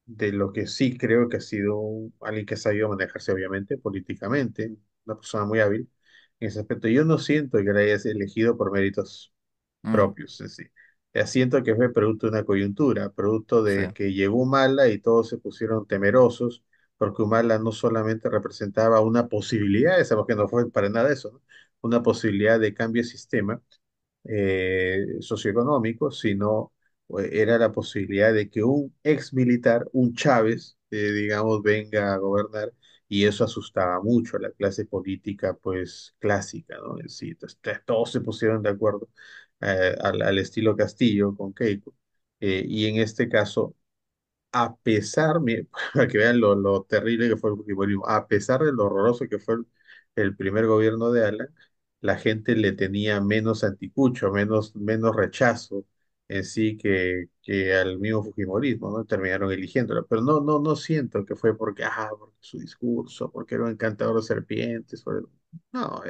de lo que sí creo que ha sido alguien que ha sabido manejarse, obviamente, políticamente, una persona muy hábil en ese aspecto. Yo no siento que la hayas elegido por méritos mm, propios, en sí. Siento que fue producto de una coyuntura, producto sí, de que llegó Humala y todos se pusieron temerosos, porque Humala no solamente representaba una posibilidad, sabemos que no fue para nada eso, ¿no? Una posibilidad de cambio de sistema socioeconómico, sino era la posibilidad de que un ex militar, un Chávez, digamos, venga a gobernar, y eso asustaba mucho a la clase política, pues, clásica, ¿no? En sí, entonces, todos se pusieron de acuerdo al estilo Castillo con Keiko. Y en este caso, a pesar, para que vean lo terrible que fue el fujimorismo, a pesar de lo horroroso que fue el primer gobierno de Alan, la gente le tenía menos anticucho, menos rechazo en sí que al mismo fujimorismo, ¿no? Terminaron eligiéndolo. Pero no siento que fue porque su discurso, porque era un encantador de serpientes. No,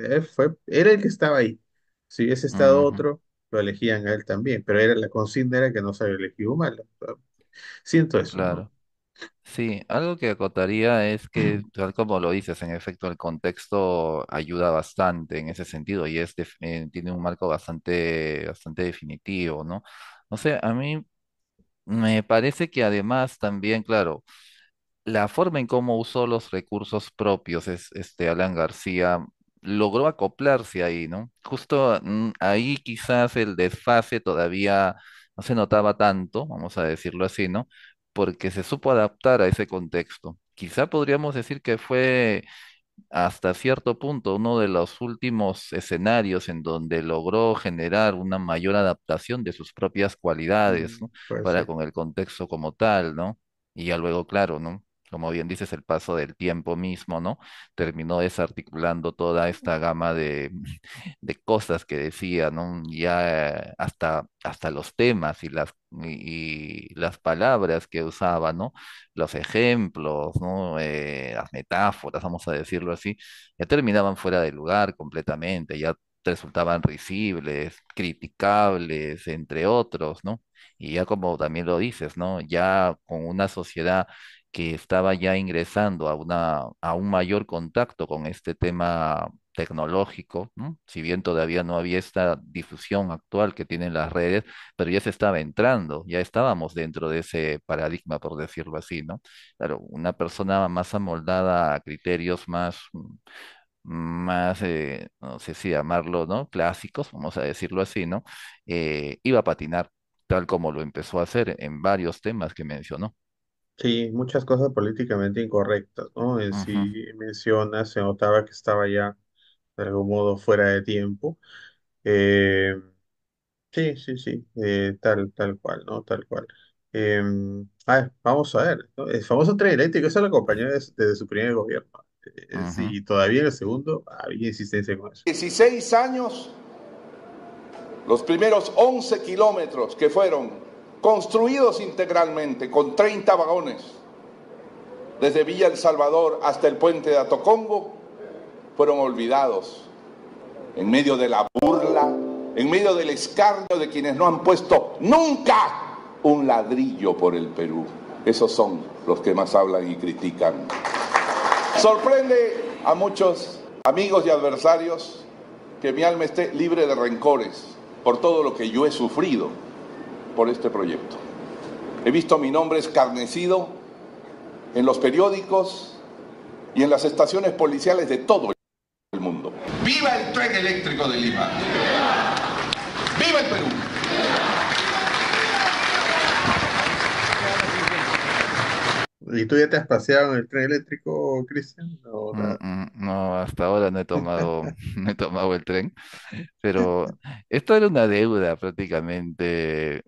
era el que estaba ahí. Si hubiese estado Ujú, otro, lo elegían a él también, pero la consigna era que no se había elegido mal. Siento eso, ¿no? claro. Sí, algo que acotaría es que, tal como lo dices, en efecto, el contexto ayuda bastante en ese sentido y tiene un marco bastante definitivo, ¿no? O sea, a mí me parece que además también, claro, la forma en cómo usó los recursos propios Alan García logró acoplarse ahí, ¿no? Justo ahí quizás el desfase todavía no se notaba tanto, vamos a decirlo así, ¿no? Porque se supo adaptar a ese contexto. Quizá podríamos decir que fue hasta cierto punto uno de los últimos escenarios en donde logró generar una mayor adaptación de sus propias cualidades, ¿no? Puede Para ser. con el contexto como tal, ¿no? Y ya luego, claro, ¿no? Como bien dices, el paso del tiempo mismo, ¿no? Terminó desarticulando toda esta gama de cosas que decía, ¿no? Ya hasta los temas y las palabras que usaba, ¿no? Los ejemplos, ¿no? Las metáforas, vamos a decirlo así, ya terminaban fuera de lugar completamente, ya resultaban risibles, criticables, entre otros, ¿no? Y ya como también lo dices, ¿no? Ya con una sociedad que estaba ya ingresando a un mayor contacto con este tema tecnológico, ¿no? Si bien todavía no había esta difusión actual que tienen las redes, pero ya se estaba entrando, ya estábamos dentro de ese paradigma, por decirlo así, ¿no? Claro, una persona más amoldada a criterios más, no sé si llamarlo, ¿no? Clásicos, vamos a decirlo así, ¿no? Iba a patinar, tal como lo empezó a hacer en varios temas que mencionó. Sí, muchas cosas políticamente incorrectas, ¿no? En Ujú, sí menciona, se notaba que estaba ya de algún modo fuera de tiempo. Eh, sí, tal cual, ¿no? Tal cual. Eh, vamos a ver, ¿no? El famoso tren eléctrico, eso lo acompañó desde su primer gobierno. ujú, Sí, todavía en el segundo había insistencia con eso. 16 años, los primeros 11 kilómetros que fueron construidos integralmente con 30 vagones, desde Villa El Salvador hasta el puente de Atocongo, fueron olvidados en medio de la burla, en medio del escarnio de quienes no han puesto nunca un ladrillo por el Perú. Esos son los que más hablan y critican. Sorprende a muchos amigos y adversarios que mi alma esté libre de rencores por todo lo que yo he sufrido por este proyecto. He visto mi nombre escarnecido en los periódicos y en las estaciones policiales de todo el mundo. ¡Viva el tren eléctrico de Lima! ¡Viva el Perú! ¿Y tú ya te has paseado en el tren eléctrico, Cristian? No, nada. No, hasta ahora no he tomado, no he tomado el tren, pero esto era una deuda prácticamente,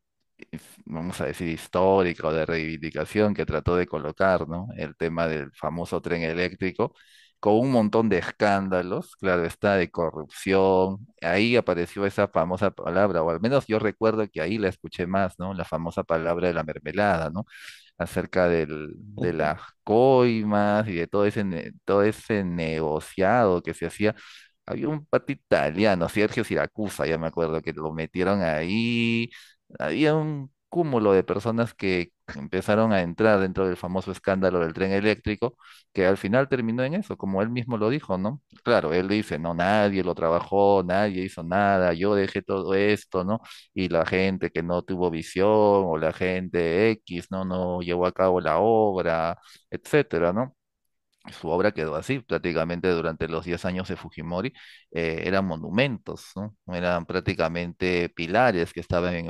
vamos a decir, histórica o de reivindicación que trató de colocar, ¿no? El tema del famoso tren eléctrico, con un montón de escándalos, claro está, de corrupción. Ahí apareció esa famosa palabra, o al menos yo recuerdo que ahí la escuché más, ¿no? La famosa palabra de la mermelada, ¿no? Acerca de las coimas y de todo ese negociado que se hacía. Había un pato italiano, Sergio Siracusa, ya me acuerdo, que lo metieron ahí. Había un cúmulo de personas que empezaron a entrar dentro del famoso escándalo del tren eléctrico, que al final terminó en eso, como él mismo lo dijo, ¿no? Claro, él dice, no, nadie lo trabajó, nadie hizo nada, yo dejé todo esto, ¿no? Y la gente que no tuvo visión o la gente X, ¿no? No llevó a cabo la obra, etcétera, ¿no? su obra quedó así, prácticamente durante los 10 años de Fujimori, eran monumentos, ¿no? Eran prácticamente pilares que estaban en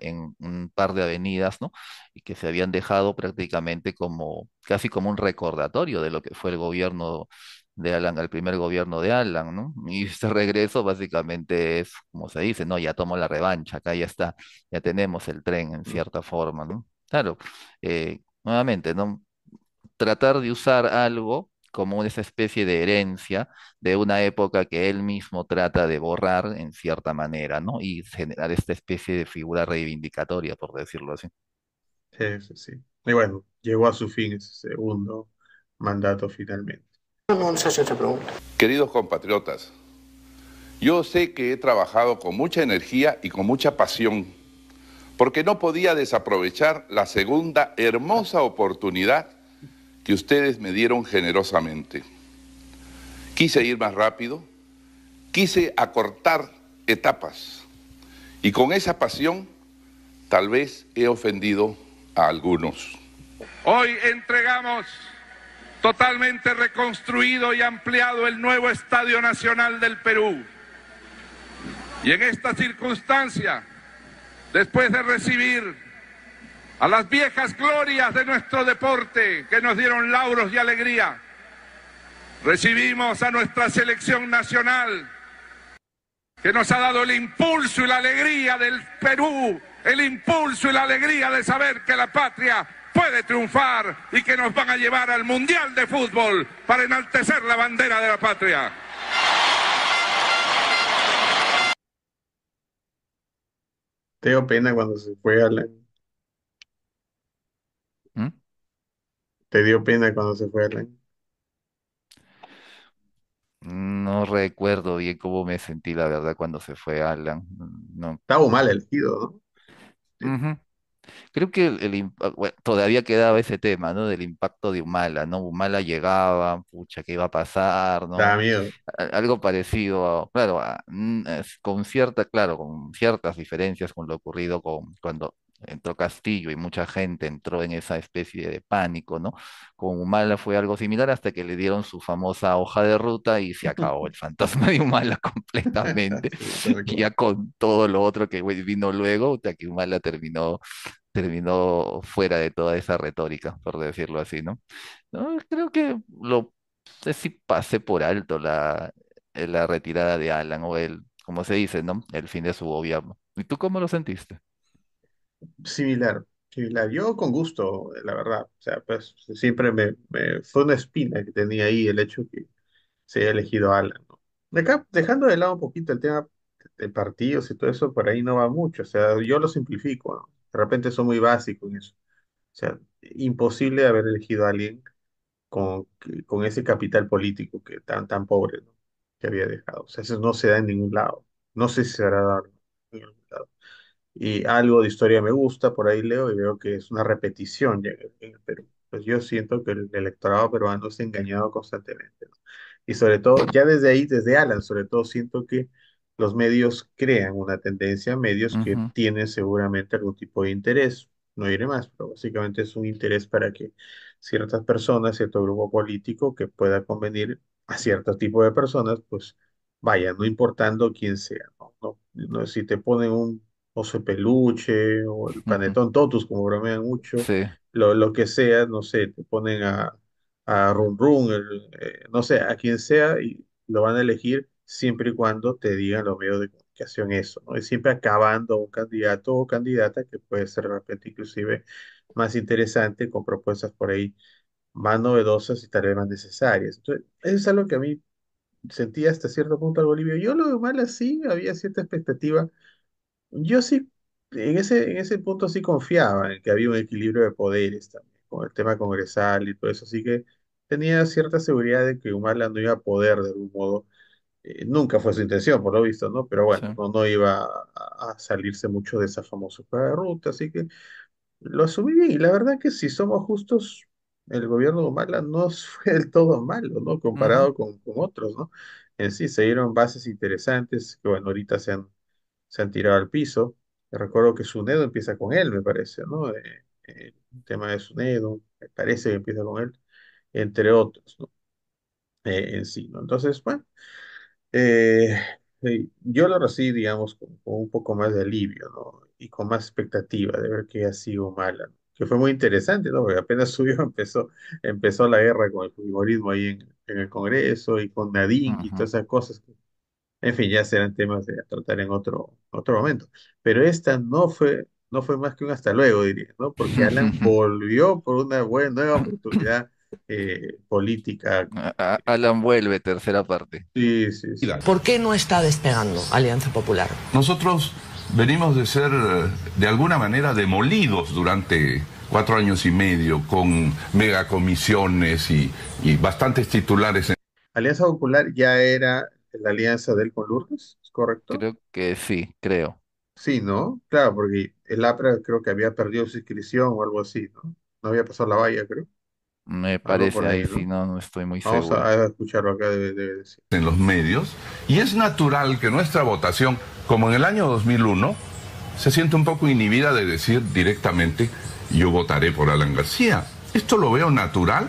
en un par de avenidas, ¿no? Y que se habían dejado prácticamente como, casi como un recordatorio de lo que fue el gobierno de Alan, el primer gobierno de Alan, ¿no? Y este regreso básicamente es, como se dice, ¿no? Ya tomó la revancha, acá ya está, ya tenemos el tren en cierta forma, ¿no? Claro, nuevamente, ¿no? Tratar de usar algo como esa especie de herencia de una época que él mismo trata de borrar en cierta manera, ¿no? Y generar esta especie de figura reivindicatoria, por decirlo así. Sí, sí, sí. Y bueno, llegó a su fin ese segundo mandato finalmente. No, no se hace otra pregunta. Queridos compatriotas, yo sé que he trabajado con mucha energía y con mucha pasión, porque no podía desaprovechar la segunda hermosa oportunidad que ustedes me dieron generosamente. Quise ir más rápido, quise acortar etapas, y con esa pasión tal vez he ofendido a algunos. Hoy entregamos totalmente reconstruido y ampliado el nuevo Estadio Nacional del Perú. Y en esta circunstancia, después de recibir a las viejas glorias de nuestro deporte que nos dieron lauros y alegría, recibimos a nuestra selección nacional que nos ha dado el impulso y la alegría del Perú, el impulso y la alegría de saber que la patria puede triunfar y que nos van a llevar al Mundial de Fútbol para enaltecer la bandera de la patria. ¿Te dio pena cuando se fue Alan? ¿Mm? ¿Te dio pena cuando se fue Alan? No recuerdo bien cómo me sentí, la verdad, cuando se fue Alan. No. Estaba mal elegido, ¿no? Ujú. Creo que bueno, todavía quedaba ese tema, ¿no? Del impacto de Humala, ¿no? Humala llegaba, pucha, ¿qué iba a pasar, Daba ¿no? miedo. Algo parecido, claro, con claro, con ciertas diferencias con lo ocurrido cuando entró Castillo y mucha gente entró en esa especie de pánico, ¿no? Con Humala fue algo similar hasta que le dieron su famosa hoja de ruta y se acabó el fantasma de Humala completamente. Sí, tal Y ya cual. con todo lo otro que vino luego, hasta que Humala terminó fuera de toda esa retórica, por decirlo así, ¿no? No, creo que lo sí pasé por alto la retirada de Alan o como se dice, ¿no? El fin de su gobierno. ¿Y tú cómo lo sentiste? Similar, similar. Yo con gusto, la verdad. O sea, pues siempre fue una espina que tenía ahí el hecho que se haya elegido a Alan, ¿no? De acá, dejando de lado un poquito el tema de partidos y todo eso, por ahí no va mucho. O sea, yo lo simplifico, ¿no? De repente son muy básicos en eso. O sea, imposible haber elegido a alguien con ese capital político que tan pobre, ¿no? Que había dejado. O sea, eso no se da en ningún lado. No sé si se hará dar en algún lado. Y algo de historia me gusta, por ahí leo y veo que es una repetición ya en el Perú. Pues yo siento que el electorado peruano se ha engañado constantemente, ¿no? Y sobre todo, ya desde ahí, desde Alan, sobre todo siento que los medios crean una tendencia, medios que Ujú, tienen seguramente algún tipo de interés, no diré más, pero básicamente es un interés para que ciertas personas, cierto grupo político que pueda convenir a cierto tipo de personas, pues vaya, no importando quién sea, ¿no? Si te ponen un oso de peluche o el ujú. panetón totus, como bromean mucho, Sí. lo que sea, no sé, te ponen a Run Run, no sé, a quien sea y lo van a elegir siempre y cuando te digan los medios de comunicación eso, ¿no? Y siempre acabando un candidato o candidata que puede ser de repente inclusive más interesante con propuestas por ahí más novedosas y tal vez más necesarias. Entonces, eso es algo que a mí sentía hasta cierto punto al Bolivia. Yo lo veo mal así, había cierta expectativa. Yo sí, en ese punto sí confiaba en que había un equilibrio de poderes también, con el tema congresal y todo eso, así que tenía cierta seguridad de que Humala no iba a poder de algún modo, nunca fue su intención por lo visto, ¿no? Pero Sí. bueno, no iba a salirse mucho de esa famosa hoja de ruta, así que lo asumí bien, y la verdad que si somos justos, el gobierno de Humala no fue del todo malo, ¿no? Ujú, Comparado con otros, ¿no? En sí se dieron bases interesantes que, bueno, ahorita se han tirado al piso. Recuerdo que Sunedo empieza con él, me parece, ¿no? El tema de Sunedo, me parece que empieza con él, entre otros, ¿no? en sí, ¿no? Entonces, bueno, eh, yo lo recibí, digamos, con un poco más de alivio, ¿no? Y con más expectativa de ver que ha sido mala, ¿no? Que fue muy interesante, ¿no? Porque apenas subió, empezó la guerra con el fujimorismo ahí en el Congreso y con Nadine y Ujú. todas esas cosas. En fin, ya serán temas de tratar en otro momento. Pero esta no fue más que un hasta luego, diría, ¿no? Porque Alan volvió por una buena, nueva oportunidad política. Alan vuelve, tercera parte. Sí, sí, sí. ¿Por qué no está despegando Alianza Popular? Nosotros venimos de ser, de alguna manera, demolidos durante 4 años y medio con megacomisiones y bastantes titulares. Alianza Popular ya era la alianza de él con Lourdes, ¿es correcto? Creo que sí, creo. Sí, ¿no? Claro, porque el APRA creo que había perdido su inscripción o algo así, ¿no? No había pasado la valla, creo. Me Algo parece, por ahí ahí, sí ¿no? no estoy muy Vamos seguro. a escucharlo acá, debe decir. En los medios, y es natural que nuestra votación, como en el año 2001, se siente un poco inhibida de decir directamente yo votaré por Alan García. Esto lo veo natural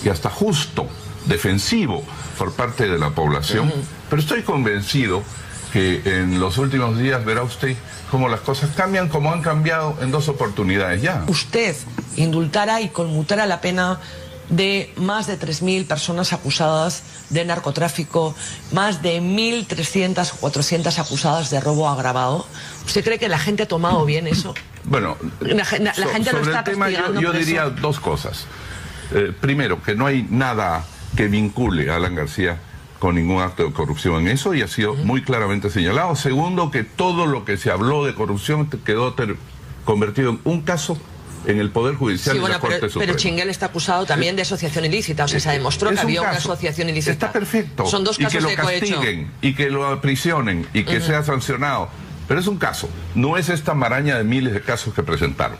y hasta justo, defensivo por parte de la población, pero estoy convencido que en los últimos días verá usted cómo las cosas cambian, como han cambiado en 2 oportunidades ya. Usted indultara y conmutara la pena de más de 3.000 personas acusadas de narcotráfico, más de 1.300 o 400 acusadas de robo agravado. ¿Usted cree que la gente ha tomado bien eso? Bueno, La gente lo sobre está el tema castigando yo por diría eso. 2 cosas. Primero, que no hay nada que vincule a Alan García con ningún acto de corrupción en eso y ha sido muy claramente señalado. Segundo, que todo lo que se habló de corrupción quedó convertido en un caso en el Poder Judicial Sí, y bueno, la Corte pero Suprema. Chinguel está acusado también de asociación ilícita, o sea, se demostró que Es un había una caso. asociación ilícita. Está perfecto. Son dos Y que casos lo de cohecho. castiguen, y que lo aprisionen, y que sea sancionado. Pero es un caso, no es esta maraña de miles de casos que presentaron.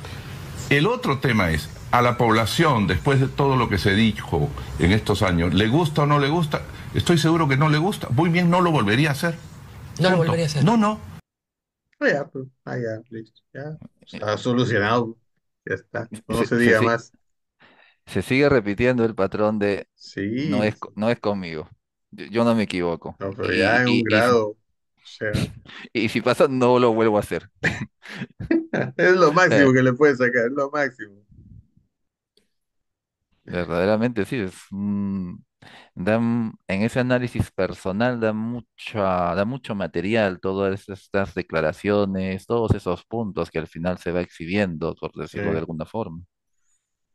El otro tema es, a la población, después de todo lo que se dijo en estos años, ¿le gusta o no le gusta? Estoy seguro que no le gusta. Muy bien, no lo volvería a hacer. No lo Punto. volvería a hacer. No. Ya, pues, ya, listo, ya. Está solucionado. Ya está. No Se, se se diga si- más. se sigue repitiendo el patrón de Sí, no es conmigo. Yo no me equivoco. no, pero ya en un Y si, grado. O sea, y si pasa, no lo vuelvo a hacer. es lo Eh, máximo que le puedes sacar, es lo máximo. Verdaderamente sí, en ese análisis personal da mucho material, todas estas declaraciones, todos esos puntos que al final se va exhibiendo, por Sí. decirlo de alguna forma.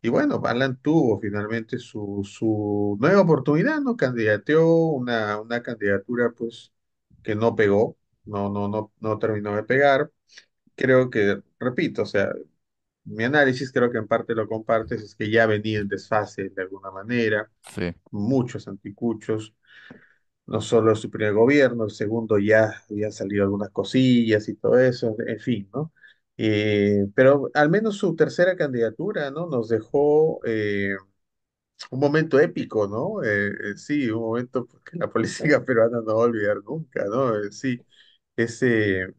Y bueno, Alan tuvo finalmente su nueva oportunidad, ¿no? Candidateó una candidatura, pues, que no pegó, no terminó de pegar. Creo que, repito, o sea, mi análisis creo que en parte lo compartes, es que ya venía en desfase de alguna manera, Sí, muchos anticuchos, no solo su primer gobierno, el segundo ya habían salido algunas cosillas y todo eso, en fin, ¿no? Pero al menos su tercera candidatura, ¿no? Nos dejó un momento épico, ¿no? Sí, un momento pues, que la política peruana no va a olvidar nunca, ¿no? Sí, ese,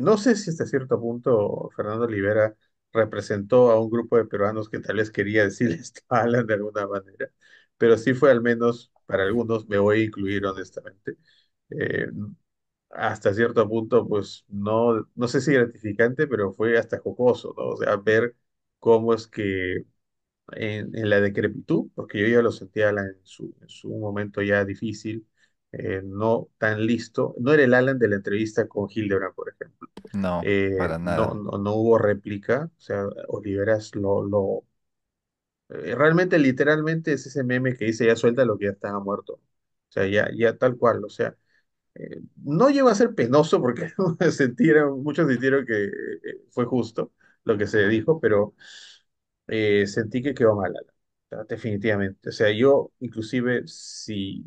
no sé si hasta cierto punto Fernando Olivera representó a un grupo de peruanos que tal vez quería decirle esto a Alan de alguna manera, pero sí fue al menos para algunos, me voy a incluir honestamente, eh, hasta cierto punto, pues no sé si gratificante, pero fue hasta jocoso, ¿no? O sea, ver cómo es que en la decrepitud, porque yo ya lo sentía Alan en su momento ya difícil, no tan listo, no era el Alan de la entrevista con Hildebrand, por ejemplo. no, para No, nada. no hubo réplica, o sea, Oliveras realmente, literalmente es ese meme que dice ya suelta lo que ya estaba muerto. O sea, ya tal cual, o sea, no llegó a ser penoso porque muchos sintieron que fue justo lo que se dijo, pero sentí que quedó mal, Alan. O sea, definitivamente. O sea, yo inclusive si...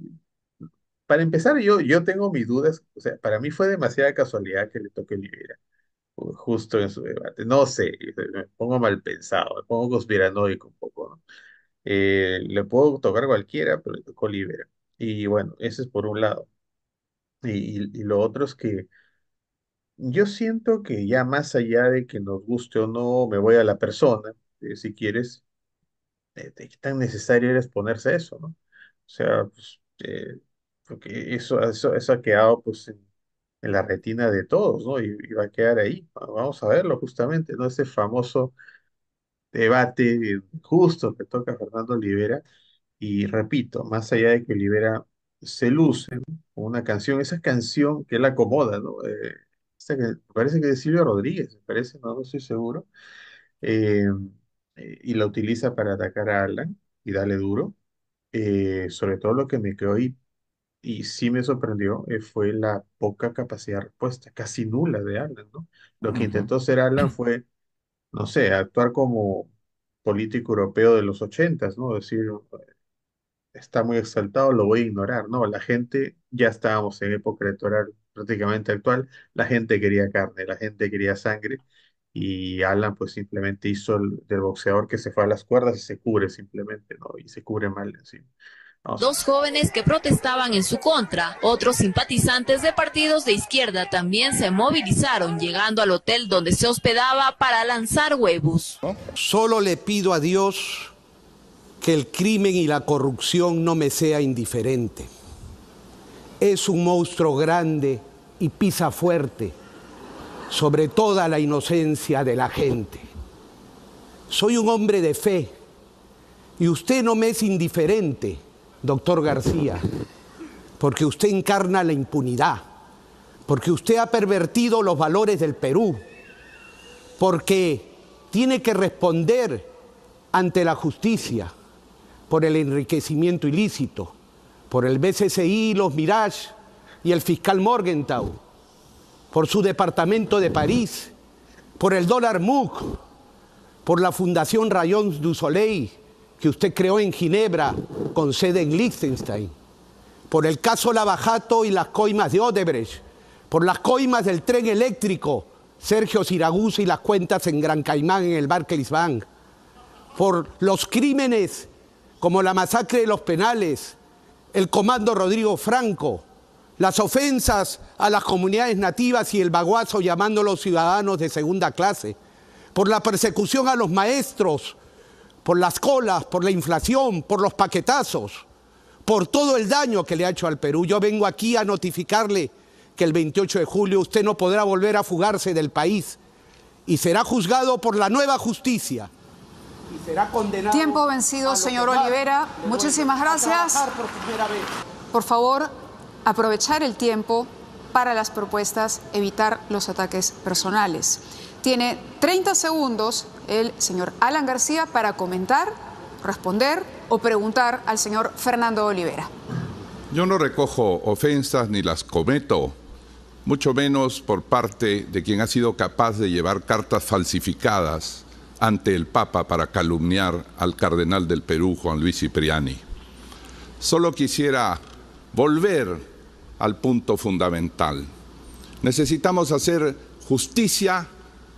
Para empezar, yo tengo mis dudas, o sea, para mí fue demasiada casualidad que le toque Olivera justo en su debate. No sé, me pongo mal pensado, me pongo conspiranoico un poco, ¿no? Le puedo tocar cualquiera, pero le tocó Olivera. Y bueno, ese es por un lado. Y lo otro es que yo siento que ya más allá de que nos guste o no, me voy a la persona, si quieres, de qué tan necesario era exponerse a eso, ¿no? O sea, pues, porque eso ha quedado pues en la retina de todos, ¿no? Y va a quedar ahí. Vamos a verlo justamente, ¿no? Ese famoso debate justo que toca Fernando Olivera. Y repito, más allá de que Olivera se luce, ¿no? Con una canción, esa canción que él acomoda, ¿no? Me parece que es de Silvio Rodríguez, me parece, no estoy seguro. eh, y la utiliza para atacar a Alan y darle duro. Sobre todo lo que me quedó y sí me sorprendió fue la poca capacidad de respuesta, casi nula de Alan, ¿no? Lo que Ujú. intentó hacer Alan fue, no sé, actuar como político europeo de los ochentas, ¿no? Decir, está muy exaltado, lo voy a ignorar, ¿no? La gente, ya estábamos en época electoral prácticamente actual, la gente quería carne, la gente quería sangre, y Alan pues simplemente hizo del boxeador que se fue a las cuerdas y se cubre simplemente, ¿no? Y se cubre mal encima. Vamos a Dos jóvenes que protestaban en su contra. Otros simpatizantes de partidos de izquierda también se movilizaron, llegando al hotel donde se hospedaba para lanzar huevos. Solo le pido a Dios que el crimen y la corrupción no me sea indiferente. Es un monstruo grande y pisa fuerte sobre toda la inocencia de la gente. Soy un hombre de fe y usted no me es indiferente, doctor García, porque usted encarna la impunidad, porque usted ha pervertido los valores del Perú, porque tiene que responder ante la justicia por el enriquecimiento ilícito, por el BCCI, los Mirage y el fiscal Morgenthau, por su departamento de París, por el dólar MUC, por la Fundación Rayons du Soleil, que usted creó en Ginebra con sede en Liechtenstein, por el caso Lavajato y las coimas de Odebrecht, por las coimas del tren eléctrico Sergio Siragusa y las cuentas en Gran Caimán en el Barclays Bank, por los crímenes como la masacre de los Penales, el comando Rodrigo Franco, las ofensas a las comunidades nativas y el baguazo llamándolos ciudadanos de segunda clase, por la persecución a los maestros, por las colas, por la inflación, por los paquetazos, por todo el daño que le ha hecho al Perú. Yo vengo aquí a notificarle que el 28 de julio usted no podrá volver a fugarse del país y será juzgado por la nueva justicia. Y será condenado. Tiempo vencido, señor Olivera. Muchísimas gracias. Por favor, aprovechar el tiempo para las propuestas, evitar los ataques personales. Tiene 30 segundos el señor Alan García para comentar, responder o preguntar al señor Fernando Olivera. Yo no recojo ofensas ni las cometo, mucho menos por parte de quien ha sido capaz de llevar cartas falsificadas ante el Papa para calumniar al cardenal del Perú, Juan Luis Cipriani. Solo quisiera volver al punto fundamental. Necesitamos hacer justicia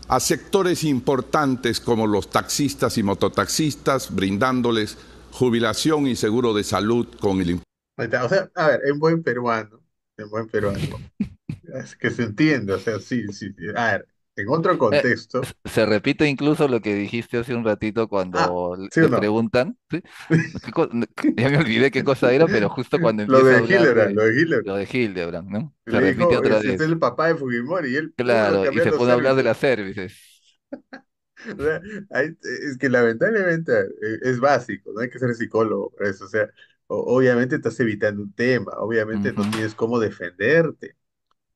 a sectores importantes como los taxistas y mototaxistas, brindándoles jubilación y seguro de salud con el impuesto. O sea, a ver, en buen peruano, es que se entiende, o sea, sí, sí, sí. A ver, en otro contexto, Se repite incluso lo que dijiste hace un ratito cuando ¿sí o le no? preguntan, ¿sí? Ya me olvidé qué cosa era, pero justo cuando Lo empieza a de hablar Hildebrand, de lo de Hildebrand. lo de Hildebrand, ¿no? Se Le repite dijo, otra usted es vez. el papá de Fujimori, y él, bueno, Claro, y cambiar se los pone a hablar de servicios. las services. O sea, es que lamentablemente es básico, no hay que ser psicólogo para eso. O sea, obviamente estás evitando un tema, obviamente no Ujú. tienes cómo defenderte.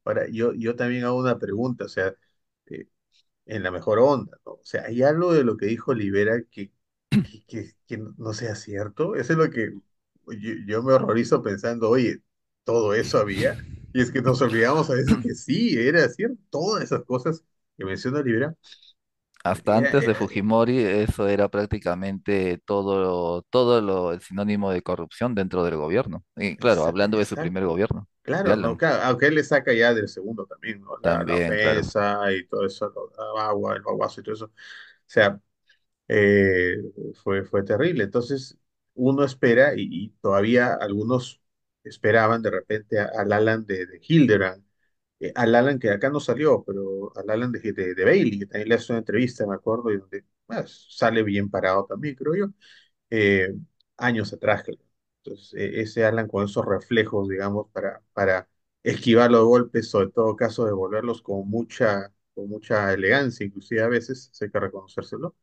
Ahora, yo también hago una pregunta, o sea, eh, en la mejor onda, ¿no? O sea, ¿hay algo de lo que dijo Olivera que no sea cierto? Eso es lo que yo me horrorizo pensando, oye, todo eso había, y es que nos olvidamos a veces que sí, era cierto, todas esas cosas que menciona Olivera, Hasta era, antes de era- Fujimori, eso era prácticamente el sinónimo de corrupción dentro del gobierno. Y claro, hablando de su primer exacto. gobierno, de Claro, no, Alan. claro, aunque él le saca ya del segundo también, ¿no? La También, claro. ofensa y todo eso, la agua, el baguazo y todo eso. O sea, eh, fue terrible. Entonces, uno espera, y todavía algunos esperaban de repente al Alan de Hildebrand, al Alan que acá no salió, pero al Alan de Bailey, que también le hace una entrevista, me acuerdo, y donde sale bien parado también, creo yo, eh, años atrás, claro. Entonces, ese Alan con esos reflejos, digamos, para esquivar los golpes, sobre todo caso devolverlos con mucha elegancia, inclusive a veces, hay que reconocérselo,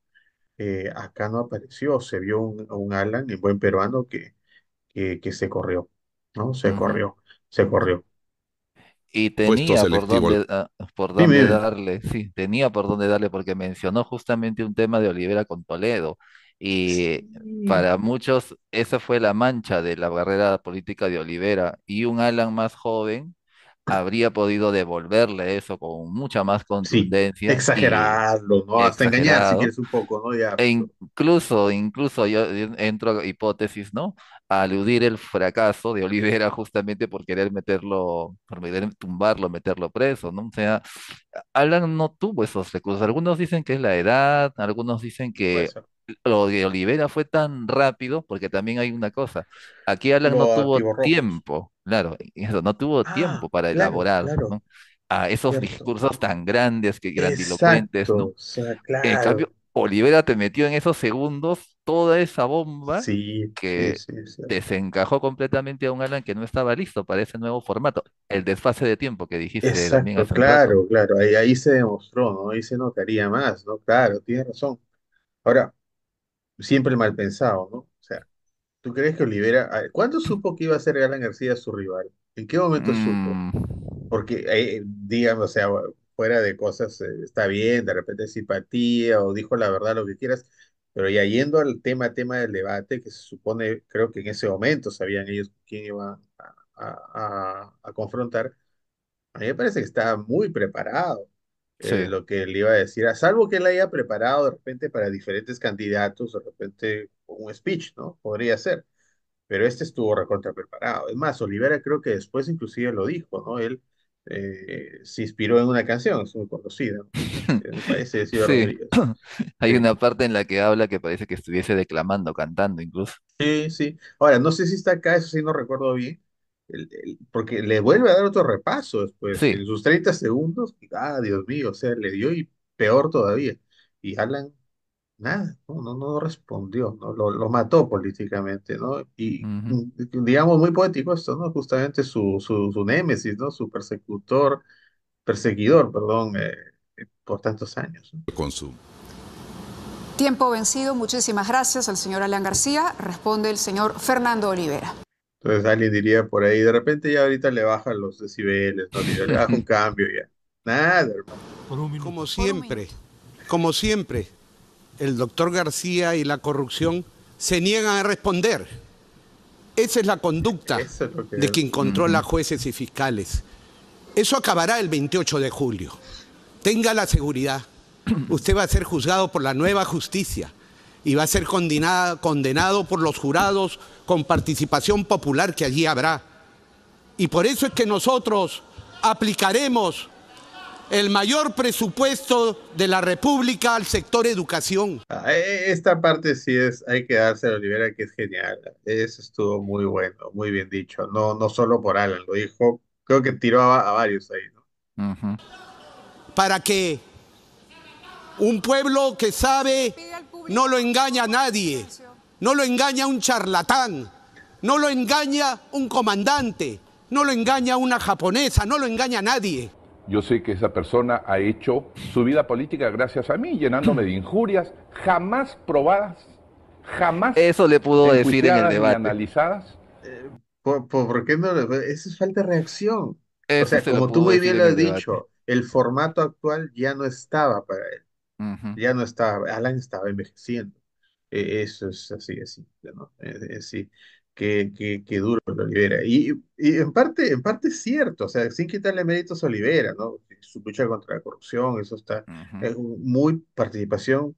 acá no apareció, se vio un Alan en buen peruano que se corrió, ¿no? Ujú. Se corrió. Y Puesto tenía selectivo. por Dime, dónde dime. darle, sí, tenía por dónde darle porque mencionó justamente un tema de Olivera con Toledo. Y Sí, para muchos esa fue la mancha de la carrera política de Olivera. Y un Alan más joven habría podido devolverle eso con mucha más sí, contundencia y exagerarlo, ¿no? Hasta engañar si exagerado. quieres un poco, ¿no? Ya, E pero incluso yo entro a hipótesis, ¿no? A aludir el fracaso de Olivera justamente por querer meterlo, por querer tumbarlo, meterlo preso, ¿no? O sea, Alan no tuvo esos recursos. Algunos dicen que es la edad, algunos dicen puede que ser. lo de Olivera fue tan rápido, porque también hay una cosa. Aquí Alan no Los tuvo activos rojos. tiempo, claro, eso, no tuvo Ah, tiempo para claro, elaborar, claro, ¿no? A esos cierto. discursos tan grandes, que grandilocuentes, Exacto, ¿no? o sea, En claro. cambio, Olivera te metió en esos segundos toda esa bomba Sí, sí, que sí, es cierto. desencajó completamente a un Alan que no estaba listo para ese nuevo formato. El desfase de tiempo que dijiste también Exacto, hace un rato. claro, claro. Ahí se demostró, ¿no? Ahí se notaría más, ¿no? Claro, tienes razón. Ahora, siempre mal pensado, ¿no? O sea, ¿tú crees que Olivera, cuándo supo que iba a ser Alan García su rival? ¿En qué momento supo? Mm, Porque, digamos, o sea, fuera de cosas, está bien, de repente simpatía o dijo la verdad, lo que quieras, pero ya yendo al tema del debate, que se supone, creo que en ese momento sabían ellos quién iba a confrontar, a mí me parece que estaba muy preparado sí. lo que le iba a decir, a salvo que él haya preparado de repente para diferentes candidatos, de repente un speech, ¿no? Podría ser, pero este estuvo recontra preparado. Es más, Olivera creo que después inclusive lo dijo, ¿no? Él se inspiró en una canción, es muy conocida, ¿no? Me parece de Silvio Sí. Rodríguez. Hay Sí, una parte en la que habla que parece que estuviese declamando, cantando incluso. sí, sí. Ahora, no sé si está acá, eso sí no recuerdo bien, porque le vuelve a dar otro repaso después, Sí. en sus 30 segundos, Dios mío, o sea, le dio y peor todavía. Y Alan, nada, no respondió, ¿no? Lo mató políticamente, ¿no? Y Ujú. digamos muy poético esto, ¿no? Justamente su némesis, ¿no? Su perseguidor, perdón, por tantos años, ¿no? Con su Tiempo vencido. Muchísimas gracias al señor Alan García. Responde el señor Fernando Olivera. Entonces alguien diría por ahí, de repente ya ahorita le bajan los decibeles, ¿no? Le baja un cambio ya. Nada, hermano. Como siempre, el doctor García y la corrupción se niegan a responder. Esa es la conducta Eso es lo que de quien controla Ujú. jueces y fiscales. Eso acabará el 28 de julio. Tenga la seguridad. Usted va a ser juzgado por la nueva justicia y va a ser condenado por los jurados con participación popular que allí habrá. Y por eso es que nosotros aplicaremos el mayor presupuesto de la República al sector educación. Esta parte sí es, hay que darse a Olivera que es genial. Eso estuvo muy bueno, muy bien dicho. No solo por Alan, lo dijo, creo que tiró a varios ahí, ¿no? Ujú. Para que un pueblo que sabe no lo engaña a nadie, no lo engaña un charlatán, no lo engaña un comandante, no lo engaña una japonesa, no lo engaña a nadie. Yo sé que esa persona ha hecho su vida política gracias a mí, llenándome de injurias jamás probadas, jamás Eso le pudo decir en el enjuiciadas ni debate. analizadas. ¿Por qué no? Eso es falta de reacción. O Eso sea, se lo como tú pudo muy decir bien lo en has el debate. dicho, el formato actual ya no estaba para él. Ujú. Ya no estaba, Alan estaba envejeciendo. Eso es así de simple, ¿no? Sí, que duro lo Olivera. Y en parte es cierto, o sea, sin quitarle méritos a Olivera, ¿no? Su lucha contra la corrupción, eso está, Ujú. es muy participación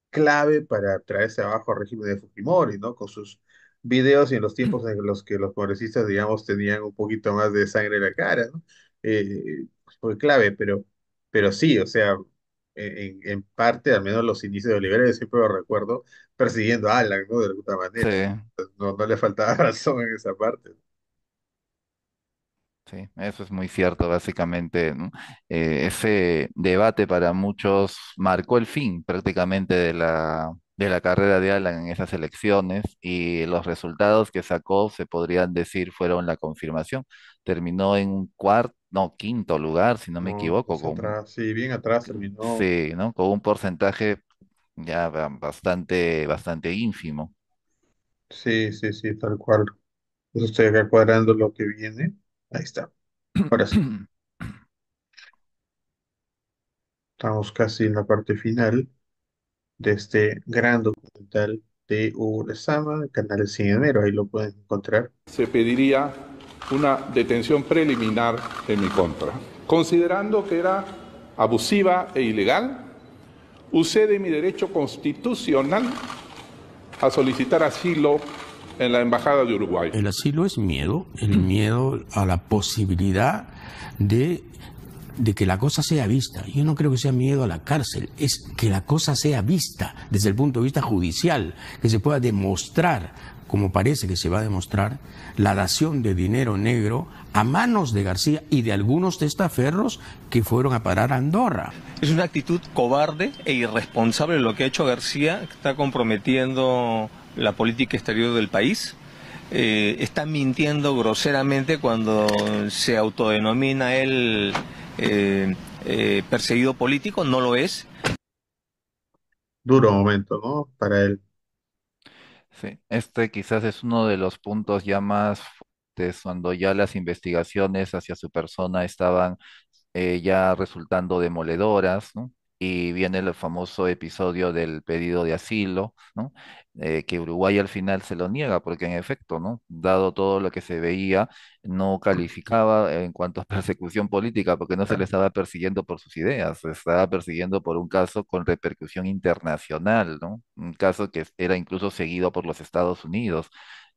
clave para traerse abajo al régimen de Fujimori, ¿no? Con sus videos y en los tiempos en los que los congresistas, digamos, tenían un poquito más de sangre en la cara, ¿no? Fue clave, pero sí, o sea, en parte, al menos los inicios de Olivera, yo siempre lo recuerdo persiguiendo a Alan, ¿no? De alguna Sí. manera. No le faltaba razón en esa parte. Sí, eso es muy cierto, básicamente, ¿no? Ese debate para muchos marcó el fin prácticamente de de la carrera de Alan en esas elecciones y los resultados que sacó, se podrían decir, fueron la confirmación. Terminó en un cuarto, no, quinto lugar, si no me No, equivoco, pues atrás, sí, bien atrás terminó. sí, ¿no? Con un porcentaje ya bastante ínfimo. Sí, sí, sí, tal cual. Eso estoy acá cuadrando lo que viene. Ahí está. Ahora sí, estamos casi en la parte final de este gran documental de Hugo Lezama, el canal de Cine Enero. Ahí lo pueden encontrar. Se pediría una detención preliminar en mi contra. Considerando que era abusiva e ilegal, usé de mi derecho constitucional a solicitar asilo en la Embajada de Uruguay. El asilo es miedo, el miedo a la posibilidad de que la cosa sea vista. Yo no creo que sea miedo a la cárcel, es que la cosa sea vista desde el punto de vista judicial, que se pueda demostrar, como parece que se va a demostrar, la dación de dinero negro a manos de García y de algunos testaferros que fueron a parar a Andorra. Es una actitud cobarde e irresponsable lo que ha hecho García, que está comprometiendo la política exterior del país. Está mintiendo groseramente cuando se autodenomina él perseguido político, no lo es. Duro momento, ¿no? Para él. Sí, este quizás es uno de los puntos ya más fuertes cuando ya las investigaciones hacia su persona estaban ya resultando demoledoras, ¿no? Y viene el famoso episodio del pedido de asilo, ¿no? Que Uruguay al final se lo niega, porque en efecto, ¿no? Dado todo lo que se veía, no calificaba en cuanto a persecución política, porque no se le estaba persiguiendo por sus ideas, se estaba persiguiendo por un caso con repercusión internacional, ¿no? Un caso que era incluso seguido por los Estados Unidos.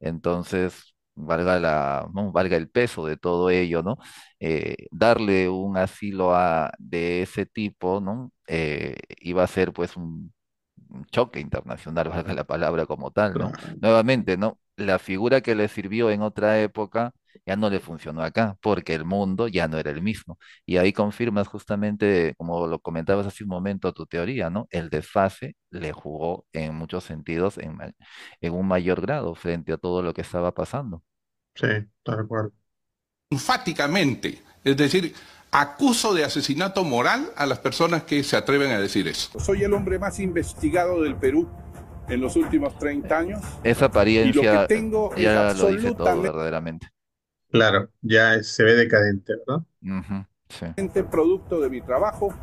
Entonces, ¿no? Valga el peso de todo ello, ¿no? Darle un asilo de ese tipo, ¿no? Iba a ser pues un choque internacional, valga la palabra como tal, ¿no? Nuevamente, ¿no? La figura que le sirvió en otra época ya no le funcionó acá, porque el mundo ya no era el mismo. Y ahí confirmas justamente, como lo comentabas hace un momento, tu teoría, ¿no? El desfase le jugó en muchos sentidos en un mayor grado frente a todo lo que estaba pasando. Sí, tal cual. Enfáticamente, es decir, acuso de asesinato moral a las personas que se atreven a decir eso. Soy el hombre más investigado del Perú en los últimos 30 años. Esa apariencia Y lo que tengo ya es lo dice todo absolutamente verdaderamente. Claro, ya se ve decadente, ¿verdad? Ujú, sí. producto de mi trabajo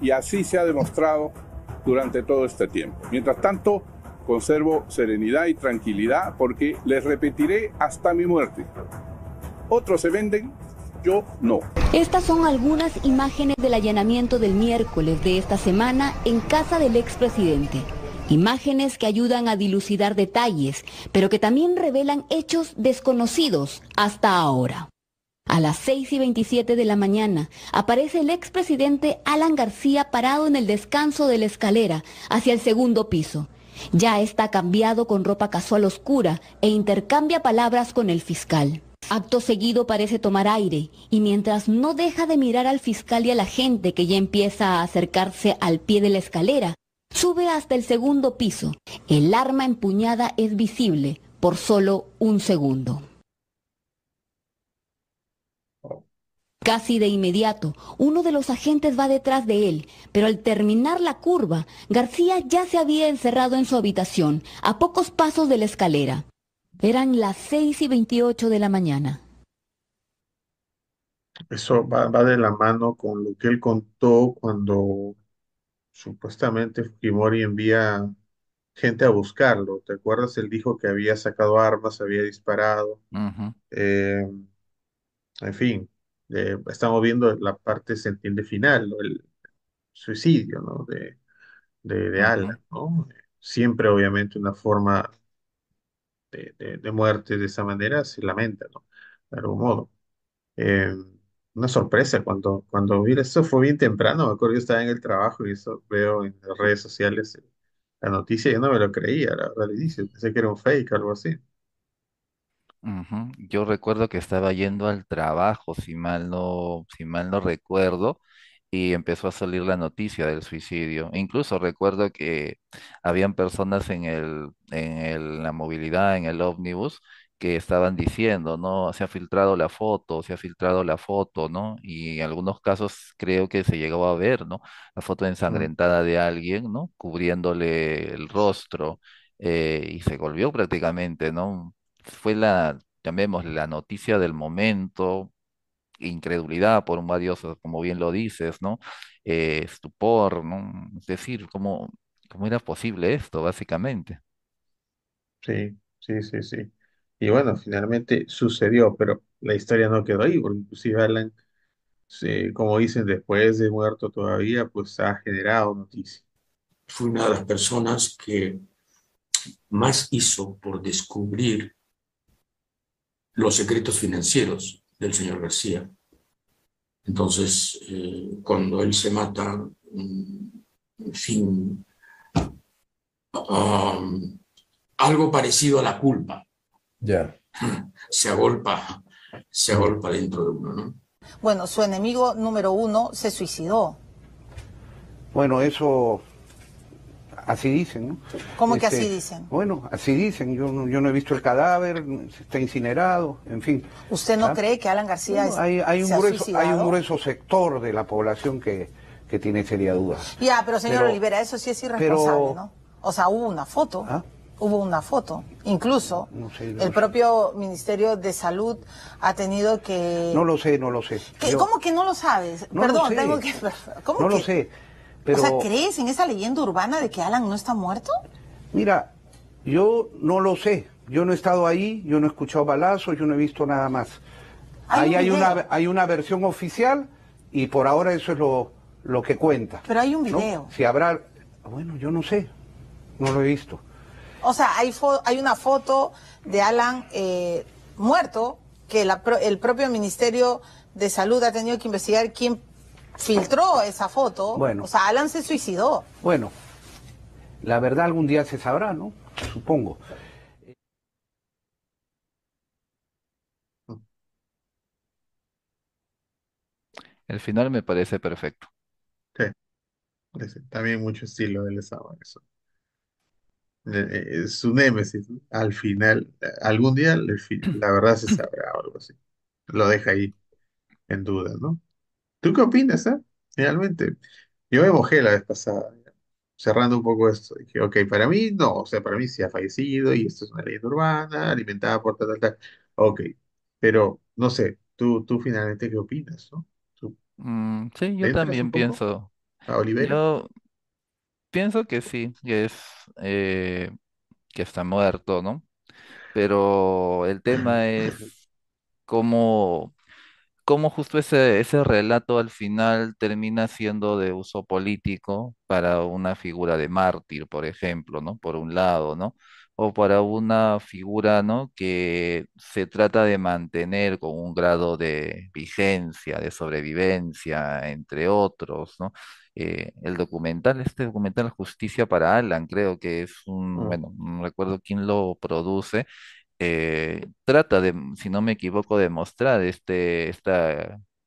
y así se ha demostrado durante todo este tiempo. Mientras tanto, conservo serenidad y tranquilidad porque les repetiré hasta mi muerte. Otros se venden, yo no. Estas son algunas imágenes del allanamiento del miércoles de esta semana en casa del expresidente. Imágenes que ayudan a dilucidar detalles, pero que también revelan hechos desconocidos hasta ahora. A las 6:27 de la mañana aparece el expresidente Alan García parado en el descanso de la escalera hacia el segundo piso. Ya está cambiado con ropa casual oscura e intercambia palabras con el fiscal. Acto seguido parece tomar aire y mientras no deja de mirar al fiscal y a la gente que ya empieza a acercarse al pie de la escalera, sube hasta el segundo piso. El arma empuñada es visible por solo un segundo. Casi de inmediato, uno de los agentes va detrás de él, pero al terminar la curva, García ya se había encerrado en su habitación, a pocos pasos de la escalera. Eran las 6:28 de la mañana. Eso va de la mano con lo que él contó cuando supuestamente Fujimori envía gente a buscarlo. ¿Te acuerdas? Él dijo que había sacado armas, había disparado. Ujú. En fin, estamos viendo la parte, se entiende, final, ¿no? El suicidio, ¿no? De Ujú. Alan, ¿no? Siempre, obviamente, una forma de muerte de esa manera se lamenta, ¿no? De algún modo. Eh, una sorpresa cuando mira, eso fue bien temprano, me acuerdo, yo estaba en el trabajo y eso veo en las redes sociales la noticia, y yo no me lo creía, la verdad, al inicio, pensé que era un fake o algo así. Ujú. Yo recuerdo que estaba yendo al trabajo, si mal no recuerdo, y empezó a salir la noticia del suicidio. Incluso recuerdo que habían personas la movilidad, en el ómnibus, que estaban diciendo, ¿no? Se ha filtrado la foto, se ha filtrado la foto, ¿no? Y en algunos casos creo que se llegó a ver, ¿no? La foto Mm. ensangrentada de alguien, ¿no? Cubriéndole el rostro, y se volvió prácticamente, ¿no? Fue llamémosle, la noticia del momento, incredulidad por varios, como bien lo dices, ¿no? Estupor, ¿no? Es decir, ¿cómo era posible esto, básicamente? Sí, sí, sí, sí. Y bueno, finalmente sucedió, pero la historia no quedó ahí, porque inclusive Alan, como dicen, después de muerto todavía, pues ha generado noticias. Fue una de las personas que más hizo por descubrir los secretos financieros del señor García. Entonces, cuando él se mata, en fin, um, algo parecido a la culpa Ya. se agolpa dentro de uno, ¿no? Bueno, su enemigo número uno se suicidó. Bueno, eso así dicen, ¿no? ¿Cómo que así dicen? Bueno, así dicen. Yo no he visto el cadáver, está incinerado, en fin. ¿Usted no cree que Alan García Bueno, hay se ha un suicidado? grueso sector de la población que tiene seria duda. Ya, pero señor Pero- Olivera, eso sí es irresponsable, pero- ¿no? O sea, hubo una foto. ¿Ah? Hubo una foto. Incluso No sé, el propio Ministerio de Salud ha tenido que... no lo sé, no lo sé. ¿Qué? Yo ¿Cómo que no lo sabes? No lo Perdón, sé. tengo que... ¿Cómo no que? lo sé, pero O sea, ¿crees en esa leyenda urbana de que Alan no está muerto? mira, yo no lo sé. Yo no he estado ahí, yo no he escuchado balazos, yo no he visto nada más. Hay Ahí un video. hay una versión oficial y por ahora eso es lo que cuenta. Pero hay un ¿no? video. Si habrá, bueno, yo no sé, no lo he visto. O sea, hay una foto de Alan muerto que el propio Ministerio de Salud ha tenido que investigar quién filtró esa foto. Bueno. O sea, Alan se suicidó. Bueno, la verdad algún día se sabrá, ¿no? Supongo. El final me parece perfecto. Sí, también mucho estilo de Lezama, eso. Su némesis, ¿no? Al final, algún día la verdad se sabrá o algo así. Lo deja ahí en duda, ¿no? ¿Tú qué opinas, Realmente, yo me mojé la vez pasada, ya, cerrando un poco esto. Dije, ok, para mí no, o sea, para mí sí ha fallecido y esto es una leyenda urbana, alimentada por tal, tal, tal. Ok, pero no sé, tú finalmente qué opinas, ¿no? ¿Tú Sí, yo le entras un también poco pienso, a Olivera? yo pienso que sí, eh, que está muerto, ¿no? Pero el tema es cómo cómo justo ese relato al final termina siendo de uso político para una figura de mártir, por ejemplo, ¿no? Por un lado, ¿no? O para una figura, ¿no? Que se trata de mantener con un grado de vigencia, de sobrevivencia, entre otros, ¿no? Este documental Justicia para Alan, creo que es Mm, bueno, no recuerdo quién lo produce, trata de, si no me equivoco, de mostrar